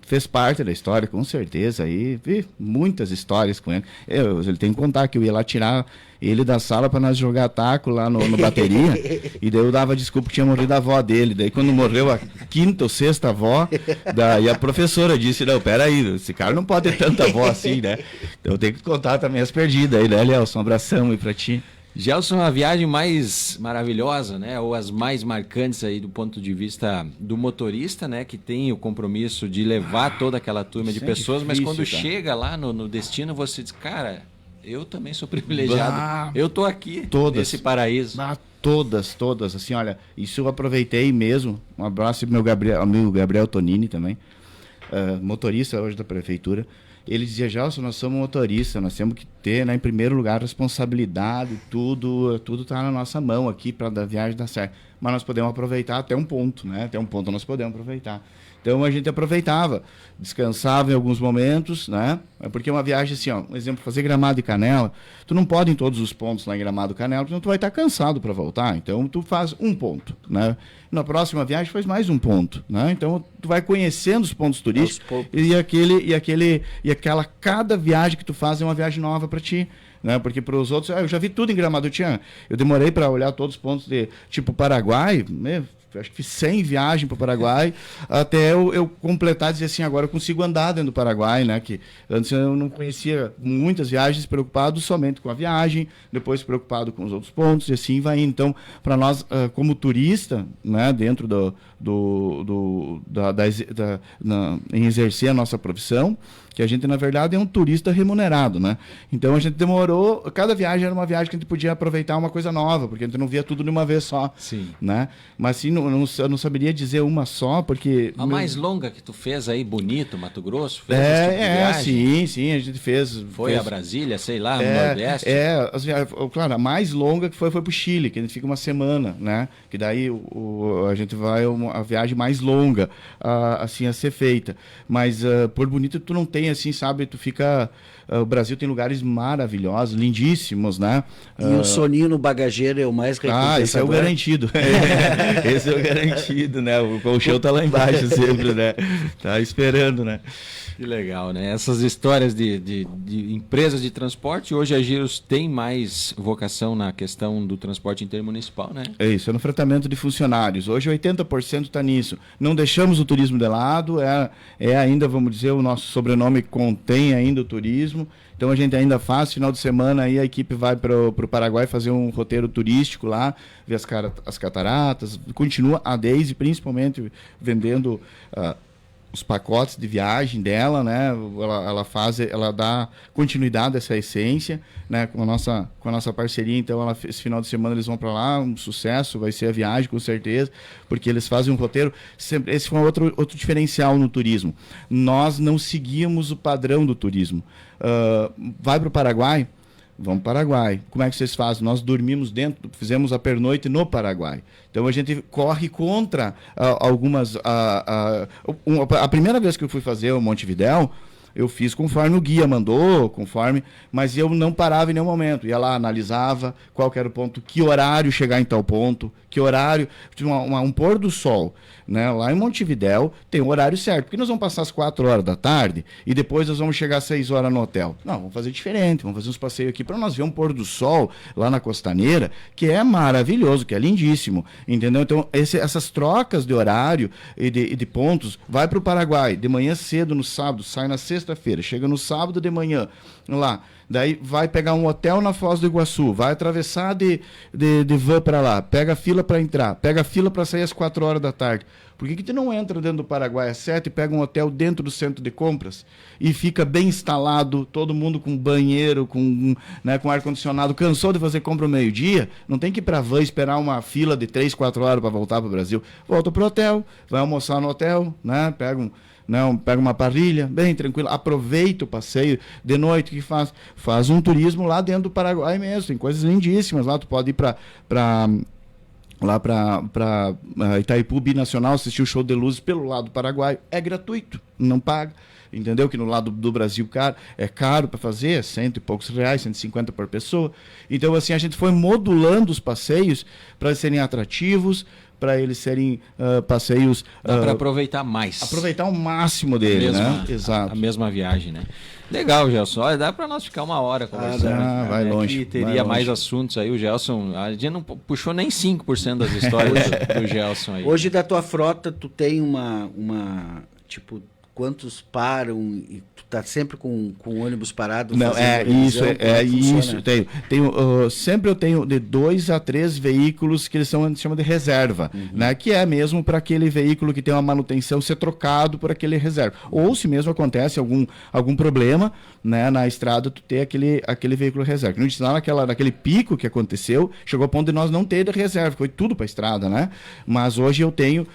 fez parte da história, com certeza. Aí vi muitas histórias com ele. Ele tem que contar que eu ia lá tirar ele da sala para nós jogar taco lá no bateria. E daí eu dava desculpa que tinha morrido a avó dele. Daí quando morreu a 5ª ou 6ª avó, daí a professora disse, não, peraí, esse cara não pode ter tanta avó assim, né? Então eu tenho que contar também as perdidas aí, né, Lielson? Um abração aí para ti. Gelson, a viagem mais maravilhosa, né? Ou as mais marcantes aí do ponto de vista do motorista, né? Que tem o compromisso de levar toda aquela turma de Isso é pessoas, mas difícil, quando cara. chega lá no destino, você diz, cara, eu também sou privilegiado. Bah, Eu tô aqui todas. nesse paraíso. Ah, todas. Assim, olha, isso eu aproveitei mesmo. Um abraço pro meu amigo Gabriel Tonini também, motorista hoje da prefeitura. Ele dizia, Gelson, nós somos motoristas, nós temos que ter, né, em primeiro lugar, responsabilidade, tudo está na nossa mão aqui para a viagem dar certo. Mas nós podemos aproveitar até um ponto, né? Até um ponto nós podemos aproveitar. Então a gente aproveitava, descansava em alguns momentos, né? Porque uma viagem assim, ó, um exemplo, fazer Gramado e Canela, tu não pode ir em todos os pontos lá em Gramado e Canela, porque tu vai estar cansado para voltar. Então tu faz um ponto, né? Na próxima viagem faz mais um ponto, né? Então tu vai conhecendo os pontos turísticos e aquela cada viagem que tu faz é uma viagem nova para ti. Né? Porque para os outros, eu já vi tudo em Gramado. Eu demorei para olhar todos os pontos de tipo Paraguai, né? Acho que fiz 100 viagens para o Paraguai até eu completar e dizer assim, agora eu consigo andar dentro do Paraguai, né? Que antes eu não conhecia muitas viagens, preocupado somente com a viagem, depois preocupado com os outros pontos e assim vai indo. Então, para nós, como turista, né? Dentro em exercer a nossa profissão, que a gente, na verdade, é um turista remunerado, né? Então, a gente demorou... Cada viagem era uma viagem que a gente podia aproveitar uma coisa nova, porque a gente não via tudo de uma vez só. Sim. Né? Mas, assim, eu não saberia dizer uma só, porque... A mais longa que tu fez aí, Bonito, Mato Grosso? Fez esse tipo de viagem? Sim, a gente fez... Foi a Brasília, sei lá, no Nordeste? Claro, a mais longa que foi pro Chile, que a gente fica uma semana, né? Que daí a gente vai a viagem mais longa, assim, a ser feita. Mas, por Bonito, tu não tem, assim, sabe? Tu fica... o Brasil tem lugares maravilhosos, lindíssimos, né? E o soninho no bagageiro é o mais recompensador. Esse é o garantido. Esse é o garantido, né? O colchão tá lá embaixo sempre, né? Tá esperando, né? Que legal, né? Essas histórias de empresas de transporte, hoje a Giros tem mais vocação na questão do transporte intermunicipal, né? É isso, é no fretamento de funcionários. Hoje 80% está nisso. Não deixamos o turismo de lado, é ainda, vamos dizer, o nosso sobrenome contém ainda o turismo. Então a gente ainda faz, final de semana aí a equipe vai para o Paraguai fazer um roteiro turístico lá, ver as cataratas, continua a Daisy principalmente vendendo... os pacotes de viagem dela, né? Ela dá continuidade a essa essência, né? Com a nossa parceria, então esse final de semana eles vão para lá, um sucesso, vai ser a viagem com certeza, porque eles fazem um roteiro. Esse foi outro diferencial no turismo. Nós não seguíamos o padrão do turismo. Vai para o Paraguai? Vamos para o Paraguai. Como é que vocês fazem? Nós dormimos dentro, fizemos a pernoite no Paraguai. Então a gente corre contra algumas... A primeira vez que eu fui fazer o Montevidéu, eu fiz conforme o guia mandou, mas eu não parava em nenhum momento. Ia lá, analisava qual que era o ponto, que horário chegar em tal ponto, que horário... Um pôr do sol, né? Lá em Montevidéu tem o horário certo, porque nós vamos passar às 4 horas da tarde e depois nós vamos chegar às 6 horas no hotel. Não, vamos fazer diferente, vamos fazer uns passeios aqui para nós ver um pôr do sol lá na Costaneira, que é maravilhoso, que é lindíssimo, entendeu? Então, essas trocas de horário e de pontos, vai para o Paraguai, de manhã cedo no sábado, sai na sexta-feira, chega no sábado de manhã, lá, daí vai pegar um hotel na Foz do Iguaçu, vai atravessar de van para lá, pega a fila para entrar, pega a fila para sair às 4 horas da tarde. Por que tu não entra dentro do Paraguai às 7 e pega um hotel dentro do centro de compras e fica bem instalado, todo mundo com banheiro, com ar-condicionado, cansou de fazer compra ao meio-dia, não tem que ir para a van esperar uma fila de 3, 4 horas para voltar para o Brasil. Volta para o hotel, vai almoçar no hotel, né? Pega uma parrilha, bem tranquilo, aproveita o passeio de noite, que faz um turismo lá dentro do Paraguai mesmo, tem coisas lindíssimas lá, tu pode ir para Itaipu Binacional, assistir o show de luzes pelo lado do Paraguai, é gratuito, não paga, entendeu? Que no lado do Brasil é caro para fazer, é R$100 e poucos, 150 por pessoa. Então, assim, a gente foi modulando os passeios para serem atrativos, para eles serem passeios... Dá para aproveitar mais. Aproveitar o máximo dele, né? Exato. A mesma viagem, né? Legal, Gelson. Olha, dá para nós ficar uma hora conversando. Vai longe. Teria mais assuntos aí. O Gelson, a gente não puxou nem 5% das histórias do Gelson aí. Hoje, da tua frota, tu tem tipo, quantos param e tu tá sempre com o ônibus parado? Não, isso, funciona? Sempre eu tenho de 2 a 3 veículos que eles chamam de reserva, né? Que é mesmo para aquele veículo que tem uma manutenção ser trocado por aquele reserva. Ou se mesmo acontece algum problema, né, na estrada, tu ter aquele veículo reserva. Que não disse lá naquele pico que aconteceu, chegou ao ponto de nós não ter de reserva, foi tudo para a estrada, né? Mas hoje eu tenho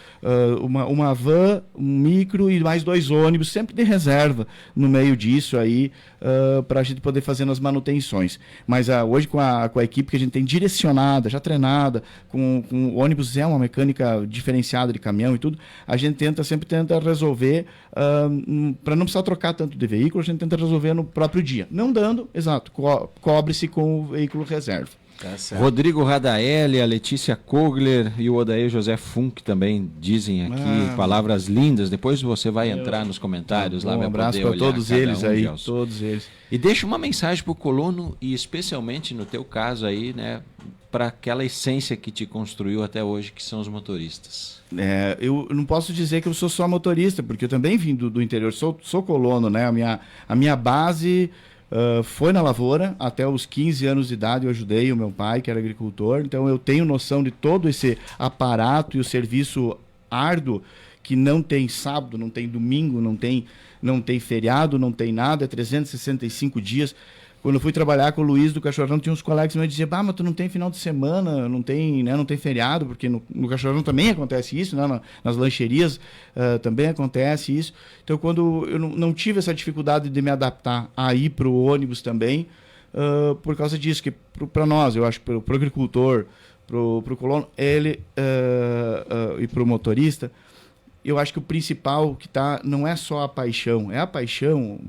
uma van, um micro e mais 2 ônibus, sempre de reserva no meio disso aí, para a gente poder fazer as manutenções. Mas hoje com a equipe que a gente tem direcionada, já treinada, com ônibus, é uma mecânica diferenciada de caminhão e tudo, a gente sempre tenta resolver, para não precisar trocar tanto de veículo, a gente tenta resolver no próprio dia. Não dando, exato, cobre-se com o veículo reserva. Tá certo. Rodrigo Radaeli, a Letícia Kogler e o Odair José Funk também dizem aqui palavras lindas. Depois você vai entrar nos comentários lá, vai abraço poder para todos eles aí, Gelson. todos eles. E deixa uma mensagem para o colono e especialmente no teu caso aí, né, para aquela essência que te construiu até hoje, que são os motoristas. Eu não posso dizer que eu sou só motorista, porque eu também vim do interior, sou colono, né? A minha base foi na lavoura. Até os 15 anos de idade eu ajudei o meu pai, que era agricultor, então eu tenho noção de todo esse aparato e o serviço árduo, que não tem sábado, não tem domingo, não tem feriado, não tem nada, é 365 dias. Quando eu fui trabalhar com o Luiz do Cachorrão, tinha uns colegas que me diziam, mas tu não tem final de semana, não tem feriado, porque no Cachorrão também acontece isso, né? Nas lancherias também acontece isso. Então, quando eu não tive essa dificuldade de me adaptar a ir para o ônibus também, por causa disso, que para nós, eu acho, para o agricultor, para o colono, ele e para o motorista, eu acho que o principal que não é só a paixão, é a paixão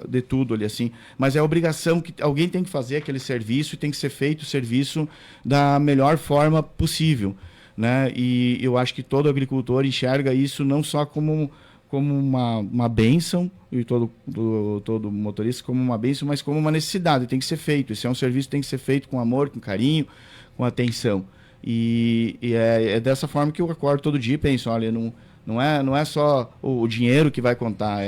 de tudo ali assim, mas é a obrigação que alguém tem que fazer aquele serviço e tem que ser feito o serviço da melhor forma possível, né? E eu acho que todo agricultor enxerga isso não só como uma bênção, e todo motorista como uma bênção, mas como uma necessidade, tem que ser feito. Esse é um serviço que tem que ser feito com amor, com carinho, com atenção. E é dessa forma que eu acordo todo dia e penso, olha, não é só o dinheiro que vai contar,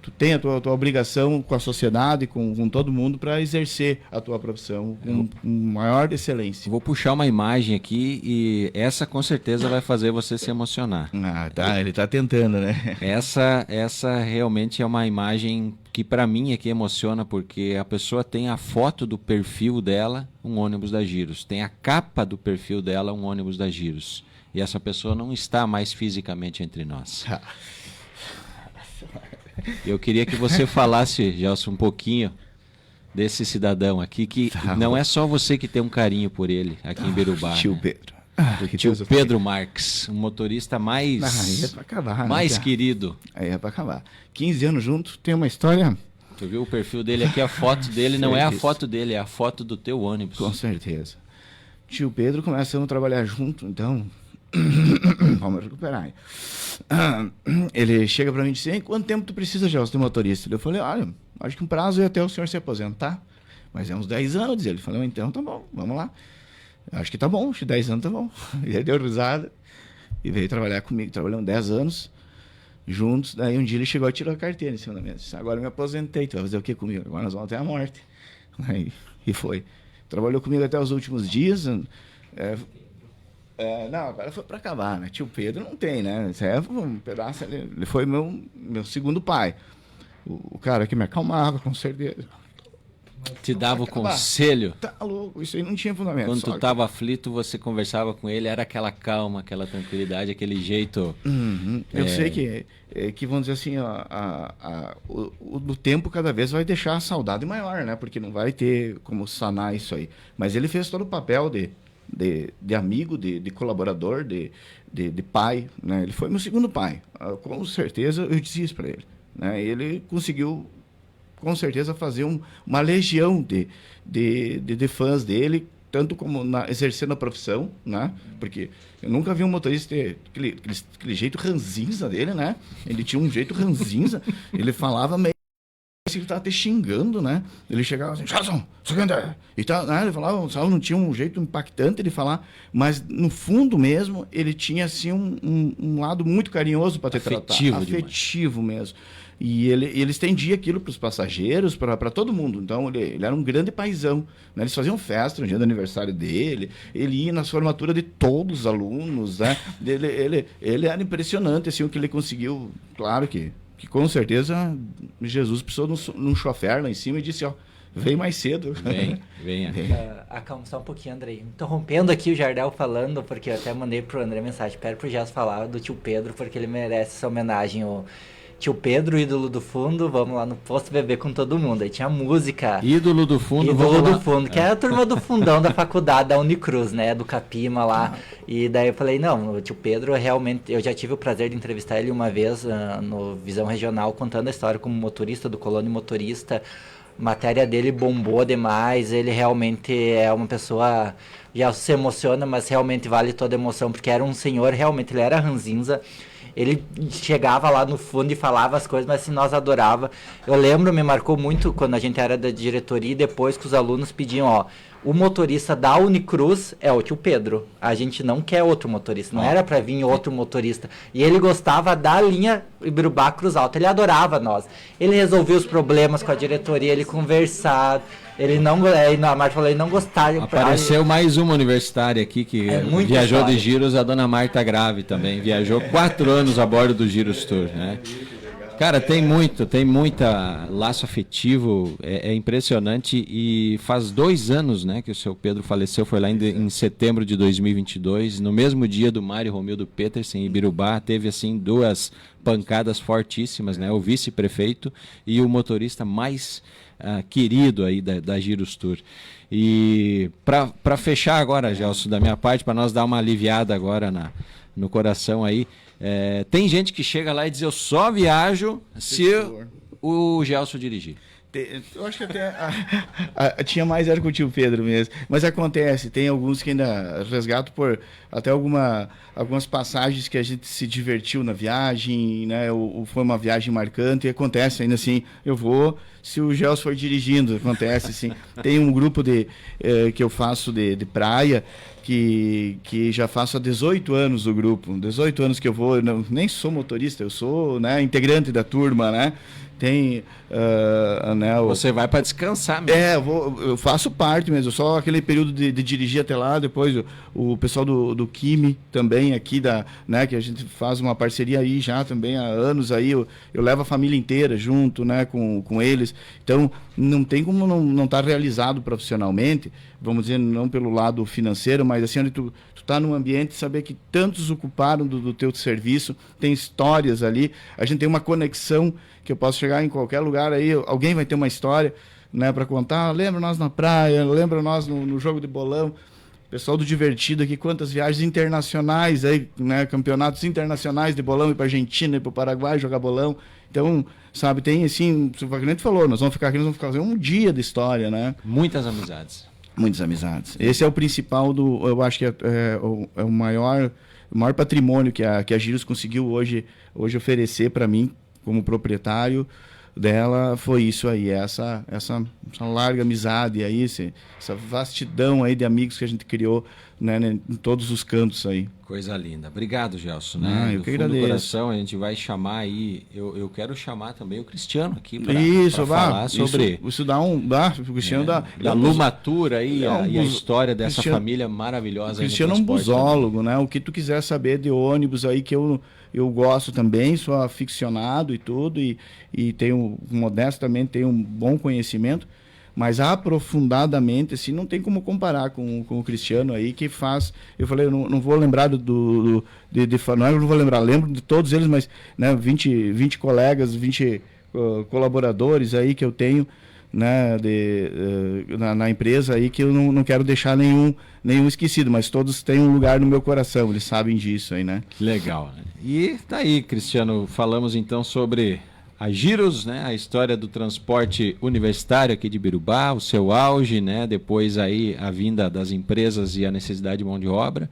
tu tem a tua obrigação com a sociedade, com todo mundo, para exercer a tua profissão com maior excelência. Vou puxar uma imagem aqui e essa com certeza vai fazer você se emocionar. Ele tá tentando, né? Essa realmente é uma imagem que para mim é que emociona, porque a pessoa tem a foto do perfil dela, um ônibus da Giros, tem a capa do perfil dela, um ônibus da Giros, e essa pessoa não está mais fisicamente entre nós. Eu queria que você falasse, Gelson, um pouquinho desse cidadão aqui, que não é só você que tem um carinho por ele aqui em Berubá. Tio né? Pedro. Tio Pedro Marques, um motorista mais querido. Aí é pra acabar. 15 anos juntos, tem uma história... Tu viu o perfil dele aqui, a foto dele não é a foto dele, é a foto do teu ônibus. Com certeza. Tio Pedro, começamos a trabalhar junto, então... Vamos recuperar aí. Ele chega pra mim e diz, quanto tempo tu precisa, Gelson, de motorista? Eu falei, olha, acho que um prazo é até o senhor se aposentar. Mas é uns 10 anos, diz ele. Eu falei, então tá bom, vamos lá. Acho que tá bom, acho que 10 anos tá bom. E ele deu risada e veio trabalhar comigo. Trabalhamos 10 anos juntos. Daí um dia ele chegou e tirou a carteira em cima da mesa. Disse, agora eu me aposentei, tu vai fazer o que comigo? Agora nós vamos até a morte. E foi. Trabalhou comigo até os últimos dias. Não, agora foi para acabar, né? Tio Pedro não tem, né? Esse é um pedaço, ele foi meu segundo pai. O cara que me acalmava, com certeza. Te dava o conselho. Tá louco, isso aí não tinha fundamento. Quando tu estava aflito, você conversava com ele, era aquela calma, aquela tranquilidade, aquele jeito... Eu sei que vamos dizer assim, o tempo cada vez vai deixar a saudade maior, né? Porque não vai ter como sanar isso aí. Mas ele fez todo o papel de amigo, de colaborador, de pai, né? Ele foi meu segundo pai. Com certeza eu disse isso para ele, né? Ele conseguiu, com certeza, fazer uma legião de fãs dele, tanto como exercendo a profissão, né? Porque eu nunca vi um motorista ter aquele jeito ranzinza dele, né? Ele tinha um jeito ranzinza, ele falava meio que ele estava te xingando, né? Ele chegava assim, e tal, né? Ele falava, não tinha um jeito impactante de falar, mas no fundo mesmo, ele tinha assim um lado muito carinhoso para te tratar, afetivo mesmo. E ele estendia aquilo para os passageiros, para todo mundo. Então, ele era um grande paizão, né? Eles faziam festa no dia do aniversário dele, ele ia nas formaturas de todos os alunos, né? Ele era impressionante, assim, o que ele conseguiu. Claro que com certeza Jesus precisou de um chofer lá em cima e disse, ó, vem mais cedo. Venha. Acalma só um pouquinho, Andrei. Interrompendo aqui o Jardel falando, porque eu até mandei pro André mensagem, pede pro Gerson falar do tio Pedro, porque ele merece essa homenagem. O tio Pedro, ídolo do fundo, vamos lá no posto beber com todo mundo. Aí tinha música. Ídolo do fundo, Ídolo do fundo, que é a turma do fundão da faculdade da Unicruz, né? Do Capima lá. E daí eu falei, não, o tio Pedro realmente... Eu já tive o prazer de entrevistar ele uma vez no Visão Regional, contando a história como motorista do Colônia Motorista. A matéria dele bombou demais, ele realmente é uma pessoa... Já se emociona, mas realmente vale toda a emoção, porque era um senhor, realmente, ele era ranzinza. Ele chegava lá no fundo e falava as coisas, mas assim, nós adorava. Eu lembro, me marcou muito quando a gente era da diretoria e depois que os alunos pediam, ó, o motorista da Unicruz é o tio Pedro. A gente não quer outro motorista, não era pra vir outro motorista. E ele gostava da linha Ibirubá Cruz Alta, ele adorava nós. Ele resolvia os problemas com a diretoria, ele conversava. Ele não, a Marta falou, ele não gostava. Apareceu mais uma universitária aqui que viajou de Giros, a dona Marta Grave também. Viajou 4 anos a bordo do Giros Tour, né? Cara, tem muita laço afetivo, é impressionante. E faz 2 anos, né, que o seu Pedro faleceu, foi lá em setembro de 2022, no mesmo dia do Mário Romildo Petersen, em Ibirubá, teve assim 2 pancadas fortíssimas, né? O vice-prefeito e o motorista mais querido aí da Giros Tour. E para fechar agora, Gelson, da minha parte, para nós dar uma aliviada agora no coração aí, tem gente que chega lá e diz, eu só viajo se o Gelson dirigir. Eu acho que até tinha mais era com o tio Pedro mesmo. Mas acontece, tem alguns que ainda resgatam por até algumas passagens que a gente se divertiu na viagem, né? Ou foi uma viagem marcante, e acontece ainda assim, eu vou, se o Gelson for dirigindo, acontece assim. Tem um grupo que eu faço de praia, que já faço há 18 anos o grupo, 18 anos que eu vou, nem sou motorista, eu sou, né, integrante da turma, né? Tem, né, você vai para descansar mesmo. Eu faço parte mesmo, só aquele período de dirigir até lá, depois o pessoal do Kimi também aqui, né, que a gente faz uma parceria aí já também há anos, aí eu levo a família inteira junto, né, com eles, então não tem como não estar realizado profissionalmente, vamos dizer, não pelo lado financeiro, mas assim, onde tu tá num ambiente, saber que tantos ocuparam do teu serviço, tem histórias ali, a gente tem uma conexão que eu posso chegar em qualquer lugar aí, alguém vai ter uma história, né, para contar, lembra nós na praia, lembra nós no jogo de bolão, pessoal do Divertido aqui, quantas viagens internacionais aí, né, campeonatos internacionais de bolão, ir para Argentina, ir para o Paraguai jogar bolão, então, sabe, tem assim, o que a gente falou, nós vamos ficar aqui, nós vamos ficar um dia de história, né? Muitas amizades. Muitas amizades. Esse é o principal eu acho que é o maior patrimônio que a Giros conseguiu hoje oferecer para mim, como proprietário dela, foi isso aí, essa larga amizade aí, essa vastidão aí de amigos que a gente criou, né, em todos os cantos aí. Coisa linda. Obrigado, Gelson. Né? Eu que agradeço. Do coração, a gente vai chamar aí, eu quero chamar também o Cristiano aqui para falar sobre... Isso dá o Cristiano dá Lumatura aí, e a história dessa família maravilhosa. O Cristiano é um busólogo, né? O que tu quiser saber de ônibus aí, que eu gosto também, sou aficionado e tudo, e tenho, modestamente, tenho um bom conhecimento, mas aprofundadamente, assim, não tem como comparar com o Cristiano aí, que faz... Eu falei, eu não vou lembrar não é que eu não vou lembrar, lembro de todos eles, mas, né, 20 colegas, 20 colaboradores aí que eu tenho, né, na empresa aí, que eu não quero deixar nenhum esquecido, mas todos têm um lugar no meu coração, eles sabem disso aí, né? Legal, né? E tá aí, Cristiano, falamos então sobre a Giros, né, a história do transporte universitário aqui de Ibirubá, o seu auge, né, depois aí a vinda das empresas e a necessidade de mão de obra,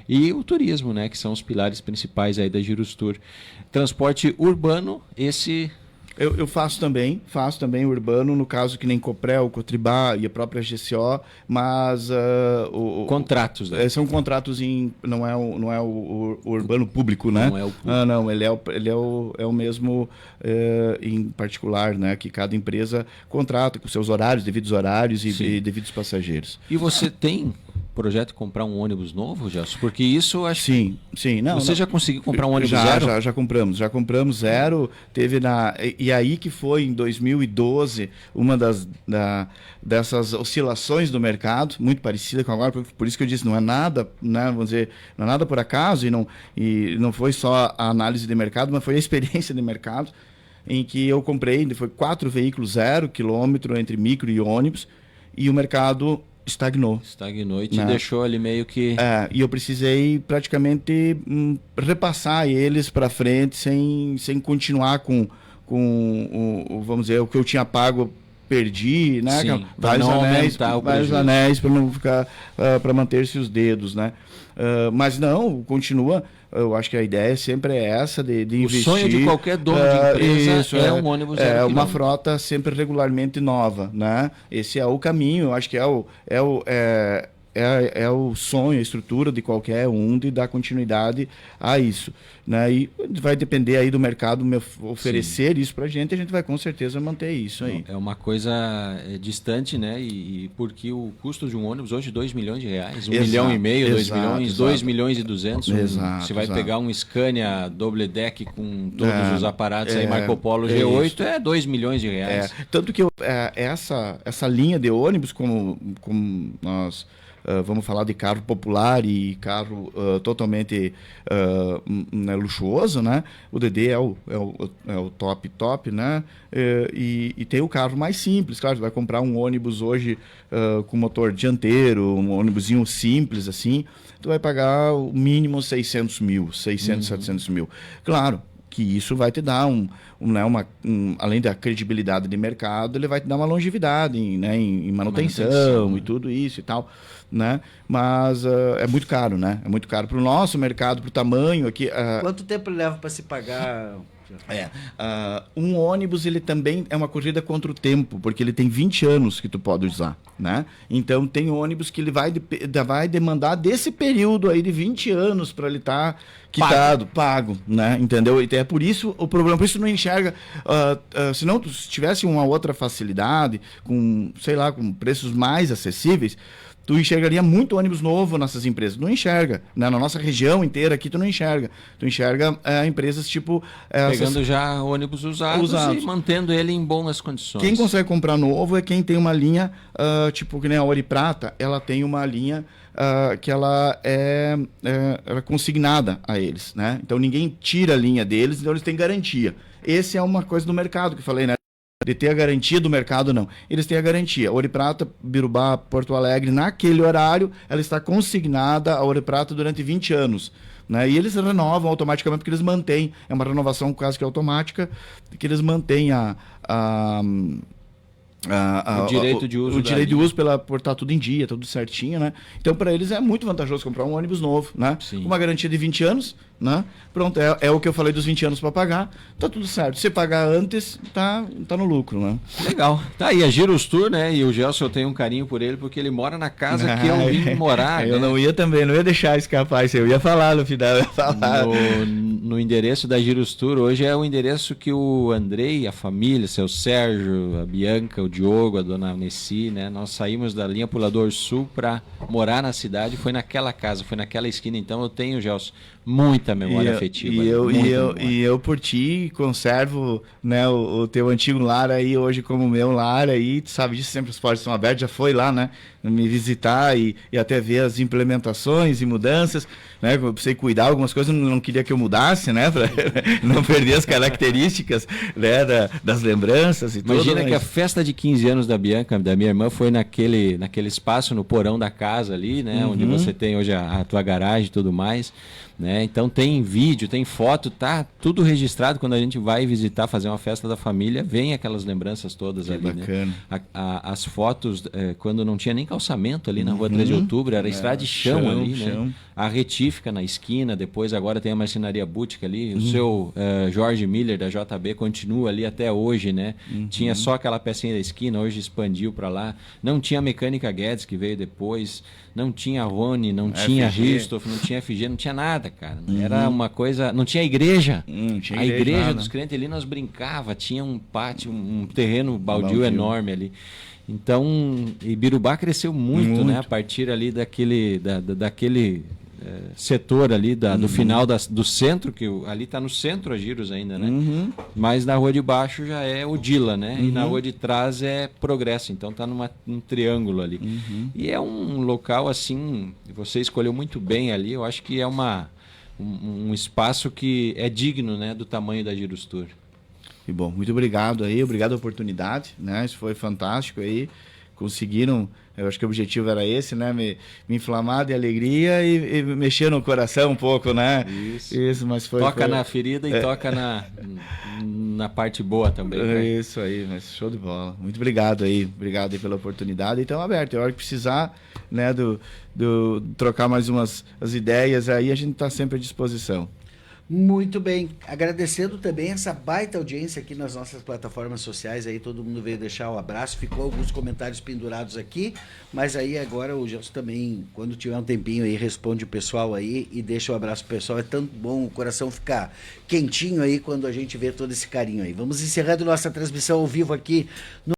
e o turismo, né, que são os pilares principais aí da Giros Tour. Transporte urbano, esse Eu faço também urbano, no caso que nem Coprel, Cotribá e a própria GCO, mas... contratos, né? São contratos não é o urbano público, né? Não é o público. Não, ele é o mesmo em particular, né? Que cada empresa contrata com seus horários, devidos horários e devidos passageiros. E você tem projeto de comprar um ônibus novo, Gelson? Porque isso acho Sim. Não, você já conseguiu comprar um ônibus zero? Já compramos zero. Teve e aí que foi em 2012 uma dessas oscilações do mercado, muito parecida com agora, por isso que eu disse, não é nada, né, vamos dizer, não é nada por acaso e não foi só a análise de mercado, mas foi a experiência de mercado em que eu comprei, foi 4 veículos 0 quilômetro entre micro e ônibus e o mercado estagnou e te deixou ali meio que... E eu precisei praticamente repassar eles para frente sem continuar com vamos dizer, o que eu tinha pago, perdi, né? Sim, vários anéis para não ficar, para manter-se os dedos, né? Mas não, continua. Eu acho que a ideia sempre é essa de investir. O sonho de qualquer dono de empresa é um ônibus zero quilômetro. Uma frota sempre regularmente nova, né? Esse é o caminho, eu acho que é o sonho, a estrutura de qualquer um de dar continuidade a isso, né? E vai depender aí do mercado me oferecer isso para a gente vai com certeza manter isso aí. É uma coisa distante, né? E porque o custo de um ônibus hoje R$2 milhões, 1,5 milhão, 2 milhões, 2 milhões e 200. Você vai pegar um Scania double deck com todos os aparatos aí, Marco Polo G8, é R$2 milhões. Tanto que essa linha de ônibus, como nós... vamos falar de carro popular e carro totalmente luxuoso, né? O DD é o top, né? E tem o carro mais simples, claro, você vai comprar um ônibus hoje com motor dianteiro, um ônibusinho simples assim, tu vai pagar o mínimo 600 mil, 700 mil. Claro que isso vai te dar além da credibilidade de mercado, ele vai te dar uma longevidade em manutenção e tudo isso e tal, né? Mas é muito caro, né? É muito caro para o nosso mercado, para o tamanho aqui. Quanto tempo ele leva para se pagar? Um ônibus, ele também é uma corrida contra o tempo, porque ele tem 20 anos que tu pode usar, né? Então tem ônibus que ele vai demandar desse período aí de 20 anos para ele estar quitado, pago, né? Entendeu? E é por isso o problema, por isso não enxerga, se não tivesse uma outra facilidade, com preços mais acessíveis, tu enxergaria muito ônibus novo nessas empresas. Não enxerga, né? Na nossa região inteira aqui tu não enxerga. Tu enxerga empresas tipo... pegando já ônibus usados e mantendo ele em boas condições. Quem consegue comprar novo é quem tem uma linha, tipo que nem a Ouro e Prata, ela tem uma linha que ela é consignada a eles, né? Então ninguém tira a linha deles, então eles têm garantia. Essa é uma coisa do mercado que eu falei, né? De ter a garantia do mercado, não. Eles têm a garantia. Ouro e Prata, Birubá, Porto Alegre, naquele horário, ela está consignada a Ouro e Prata durante 20 anos. Né? E eles renovam automaticamente, porque eles mantêm, é uma renovação quase que automática, que eles mantêm o direito de uso. O direito de uso por estar tudo em dia, tudo certinho, né? Então, para eles é muito vantajoso comprar um ônibus novo, né? Sim. Com uma garantia de 20 anos, né? Pronto, é o que eu falei dos 20 anos para pagar, tá tudo certo. Se pagar antes, tá no lucro, né? Legal. Tá aí a Girus Tour, né? E o Gelson, eu tenho um carinho por ele, porque ele mora na casa que eu vim morar. Eu não ia deixar escapar isso, eu ia falar no final. No endereço da Girus Tour, hoje é o endereço que o Andrei, a família, seu Sérgio, a Bianca, o Diogo, a dona Nessi, né? Nós saímos da linha Pulador Sul para morar na cidade, foi naquela casa, foi naquela esquina, então eu tenho, Gelson, muita memória afetiva. E eu por ti conservo, né, o teu antigo lar aí hoje como meu lar aí, tu sabe disso, sempre os portas estão abertos, já foi lá, né, me visitar e até ver as implementações e mudanças, né, eu precisei cuidar algumas coisas, não queria que eu mudasse, né, para não perder as características, né, das lembranças e tudo. Imagina que a festa de 15 anos da Bianca, da minha irmã, foi naquele espaço no porão da casa ali, né, onde você tem hoje a tua garagem e tudo mais, né? Então tem vídeo, tem foto, tá tudo registrado. Quando a gente vai visitar, fazer uma festa da família, vem aquelas lembranças todas ali, bacana. né? As fotos, quando não tinha nem calçamento ali na rua 13 de outubro, era estrada de chão ali, né? A retífica na esquina, depois agora tem a marcenaria Bútica ali, o seu Jorge Miller da JB continua ali até hoje, né? Tinha só aquela pecinha da esquina, hoje expandiu para lá. Não tinha a Mecânica Guedes, que veio depois, não tinha Rony, não tinha Ristoff, não tinha FG, não tinha nada, cara. Era uma coisa, não tinha igreja. Tinha a igreja nada. dos crentes ali nós brincava, tinha um pátio, um terreno baldio enorme ali. Então, Ibirubá cresceu muito, né? A partir ali daquele setor ali do final do centro, que ali está no centro a Giros ainda, né? Mas na rua de baixo já é Odila, né? E na rua de trás é Progresso, então está num triângulo ali. E é um local assim, você escolheu muito bem ali, eu acho que é um espaço que é digno, né, do tamanho da Giros Tour. E bom, muito obrigado aí, obrigado a oportunidade, né? Isso foi fantástico aí. Conseguiram, eu acho que o objetivo era esse, né? Me inflamar de alegria e mexer no coração um pouco, né? Isso, mas toca na ferida e toca na parte boa também. Né? Isso aí, mas show de bola. Muito obrigado aí pela oportunidade. Então, aberto, a hora que precisar, né, trocar mais as ideias aí, a gente está sempre à disposição. Muito bem, agradecendo também essa baita audiência aqui nas nossas plataformas sociais, aí todo mundo veio deixar o abraço, ficou alguns comentários pendurados aqui, mas aí agora o Gelson também, quando tiver um tempinho aí, responde o pessoal aí e deixa o abraço pro pessoal, é tanto bom o coração ficar quentinho aí quando a gente vê todo esse carinho aí. Vamos encerrando nossa transmissão ao vivo aqui no